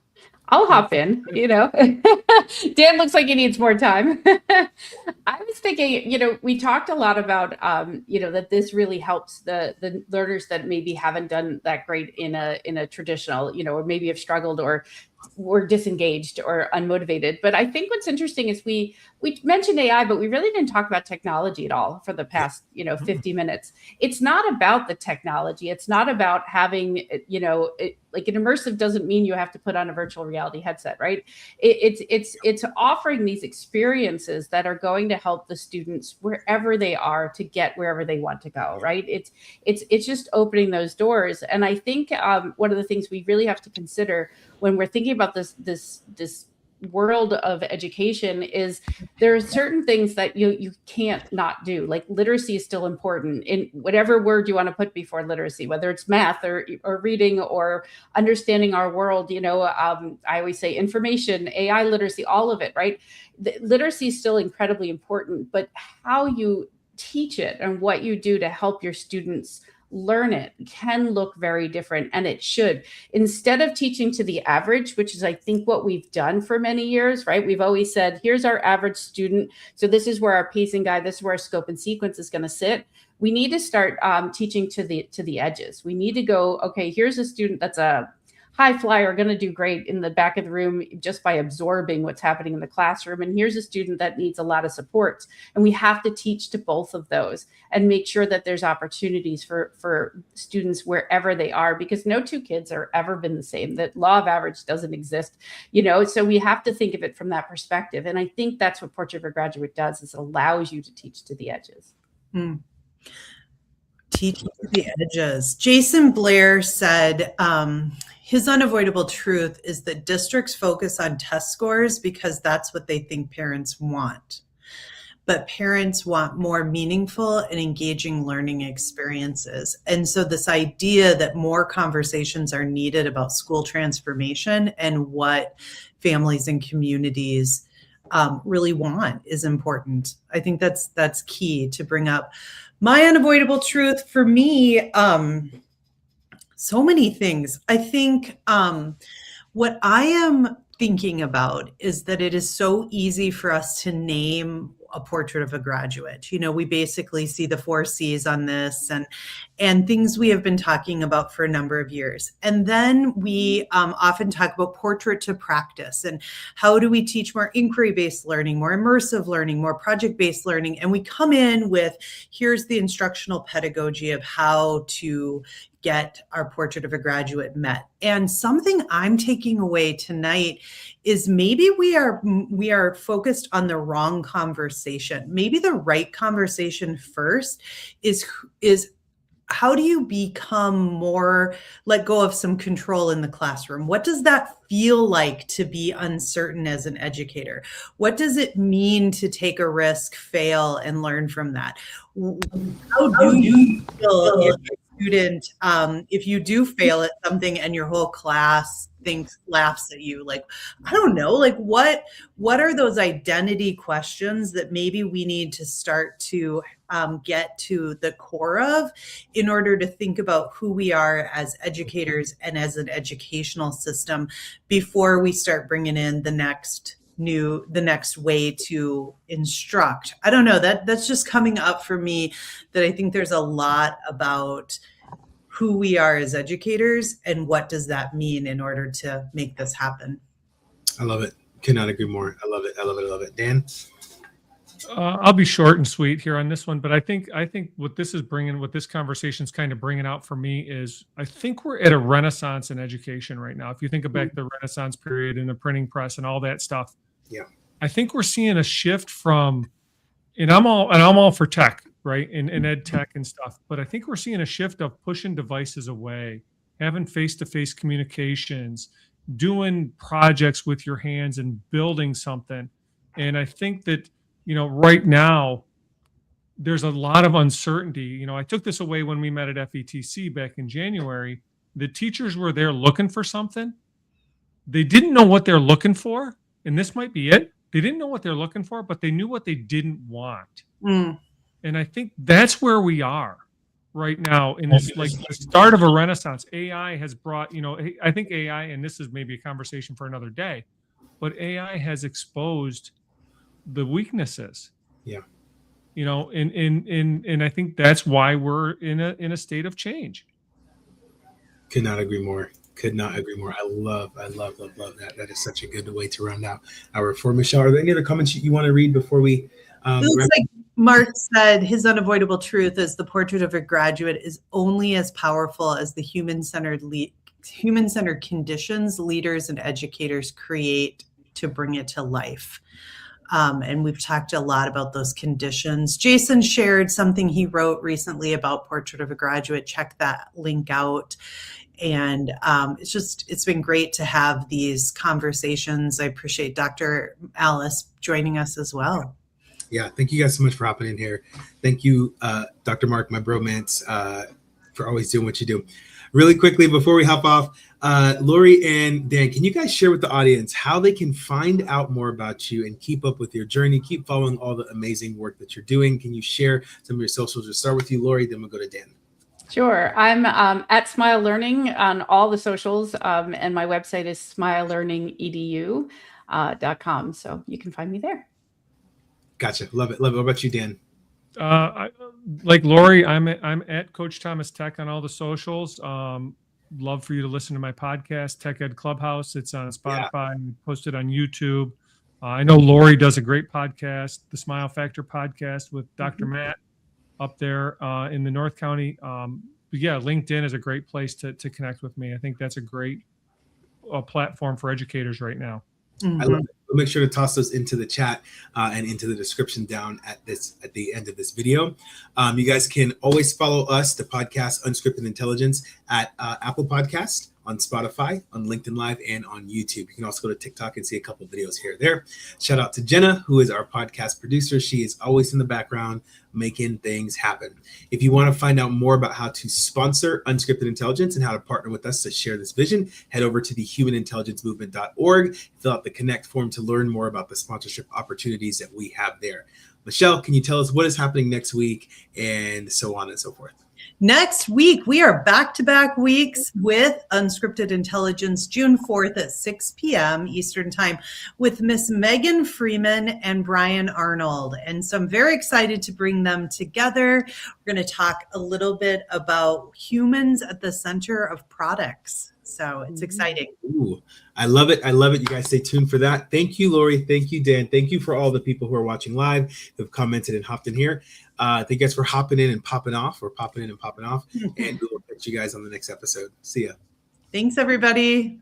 Speaker 4: I'll hop in, Dan looks like he needs more time. I was thinking, we talked a lot about, that this really helps the learners that maybe haven't done that great in a traditional, or maybe have struggled or were disengaged or unmotivated. But I think what's interesting is we mentioned AI, but we really didn't talk about technology at all for the past, 50 minutes. It's not about the technology. It's not about having, like an immersive doesn't mean you have to put on a virtual reality headset, right? It's offering these experiences that are going to help the students wherever they are to get wherever they want to go, right? It's just opening those doors. And I think one of the things we really have to consider when we're thinking about this world of education is there are certain things that you can't not do. Like literacy is still important in whatever word you want to put before literacy, whether it's math or reading or understanding our world. I always say information, AI literacy, all of it, right? Literacy is still incredibly important, but how you teach it and what you do to help your students learn it can look very different, and it should. Instead of teaching to the average, which is I think what we've done for many years, right? We've always said, here's our average student. So this is where our pacing guide, this is where our scope and sequence is going to sit. We need to start teaching to the edges. We need to go, okay, here's a student that's a high flyer, going to do great in the back of the room just by absorbing what's happening in the classroom. And here's a student that needs a lot of support. And we have to teach to both of those and make sure that there's opportunities for students wherever they are, because no two kids are ever been the same. That law of average doesn't exist, so we have to think of it from that perspective. And I think that's what Portrait of a Graduate does, is it allows you to teach to the edges.
Speaker 2: Teach to the edges. Jason Blair said, his unavoidable truth is that districts focus on test scores because that's what they think parents want. But parents want more meaningful and engaging learning experiences. And so this idea that more conversations are needed about school transformation and what families and communities really want is important. I think that's key to bring up. My unavoidable truth for me, so many things. I think what I am thinking about is that it is so easy for us to name a portrait of a graduate. We basically see the 4 C's on this and things we have been talking about for a number of years. And then we often talk about portrait to practice and how do we teach more inquiry-based learning, more immersive learning, more project-based learning. And we come in with, here's the instructional pedagogy of how to get our portrait of a graduate met. And something I'm taking away tonight is maybe we are focused on the wrong conversation. Maybe the right conversation first is how do you become more, let go of some control in the classroom? What does that feel like to be uncertain as an educator? What does it mean to take a risk, fail, and learn from that? How do you feel if a student, if you do fail at something and your whole class laughs at you? Like, I don't know, like what are those identity questions that maybe we need to start to get to the core of in order to think about who we are as educators and as an educational system before we start bringing in the next way to instruct? I don't know, that's just coming up for me, that I think there's a lot about who we are as educators and what does that mean in order to make this happen.
Speaker 1: I love it. Cannot agree more. I love it. I love it. I love it. Dan?
Speaker 3: I'll be short and sweet here on this one, but I think what this conversation's kind of bringing out for me is, I think we're at a renaissance in education right now. If you think about the Renaissance period and the printing press and all that stuff,
Speaker 1: yeah,
Speaker 3: I think we're seeing a shift from, and I'm all for tech, right, in ed tech and stuff, but I think we're seeing a shift of pushing devices away, having face-to-face communications, doing projects with your hands and building something. And I think that, right now, there's a lot of uncertainty. I took this away when we met at FETC back in January. The teachers were there looking for something. They didn't know what they're looking for, and this might be it. They didn't know what they're looking for, but they knew what they didn't want. And I think that's where we are right now in this, like, the start of a renaissance. AI has brought, I think AI, and this is maybe a conversation for another day, but AI has exposed the weaknesses.
Speaker 1: Yeah.
Speaker 3: And I think that's why we're in a state of change.
Speaker 1: Could not agree more. Could not agree more. I love that. That is such a good way to round out our forum. Michelle, are there any other comments you want to read before we
Speaker 2: it looks like Mark said his unavoidable truth is the portrait of a graduate is only as powerful as the human-centered conditions leaders and educators create to bring it to life. And we've talked a lot about those conditions. Jason shared something he wrote recently about Portrait of a Graduate. Check that link out. And it's been great to have these conversations. I appreciate Dr. Alice joining us as well.
Speaker 1: Yeah, thank you guys so much for hopping in here. Thank you, Dr. Mark, my bromance, for always doing what you do. Really quickly, before we hop off, Lori and Dan, can you guys share with the audience how they can find out more about you and keep up with your journey, keep following all the amazing work that you're doing? Can you share some of your socials? We'll start with you, Lori, then we'll go to Dan.
Speaker 4: Sure. I'm at Smile Learning on all the socials, and my website is smilelearningedu.com. So you can find me there.
Speaker 1: Gotcha. Love it. Love it. What about you, Dan?
Speaker 3: Like Lori, I'm at Coach Thomas Tech on all the socials. Love for you to listen to my podcast, Tech Ed Clubhouse. It's on Spotify and posted on YouTube. I know Lori does a great podcast, the Smile Factor podcast with Dr. Matt up there in the North County. But yeah, LinkedIn is a great place to connect with me. I think that's a great platform for educators right now.
Speaker 1: I love it. We'll make sure to toss those into the chat and into the description down at the end of this video. You guys can always follow us, the podcast Unscripted Intelligence, at Apple Podcast, on Spotify, on LinkedIn Live, and on YouTube. You can also go to TikTok and see a couple videos here or there. Shout out to Jenna, who is our podcast producer. She is always in the background making things happen. If you want to find out more about how to sponsor Unscripted Intelligence and how to partner with us to share this vision, head over to thehumanintelligencemovement.org, fill out the Connect form to learn more about the sponsorship opportunities that we have there. Michelle, can you tell us what is happening next week and so on and so forth?
Speaker 2: Next week, we are back-to-back weeks with Unscripted Intelligence, June 4th at 6 p.m. Eastern Time with Miss Megan Freeman and Brian Arnold. And so I'm very excited to bring them together. We're going to talk a little bit about humans at the center of products. So it's exciting.
Speaker 1: Ooh, I love it. I love it. You guys stay tuned for that. Thank you, Lori. Thank you, Dan. Thank you for all the people who are watching live, who have commented and hopped in here. Thank you guys for hopping in and popping off, or popping in and popping off. And we will catch you guys on the next episode. See ya.
Speaker 2: Thanks, everybody.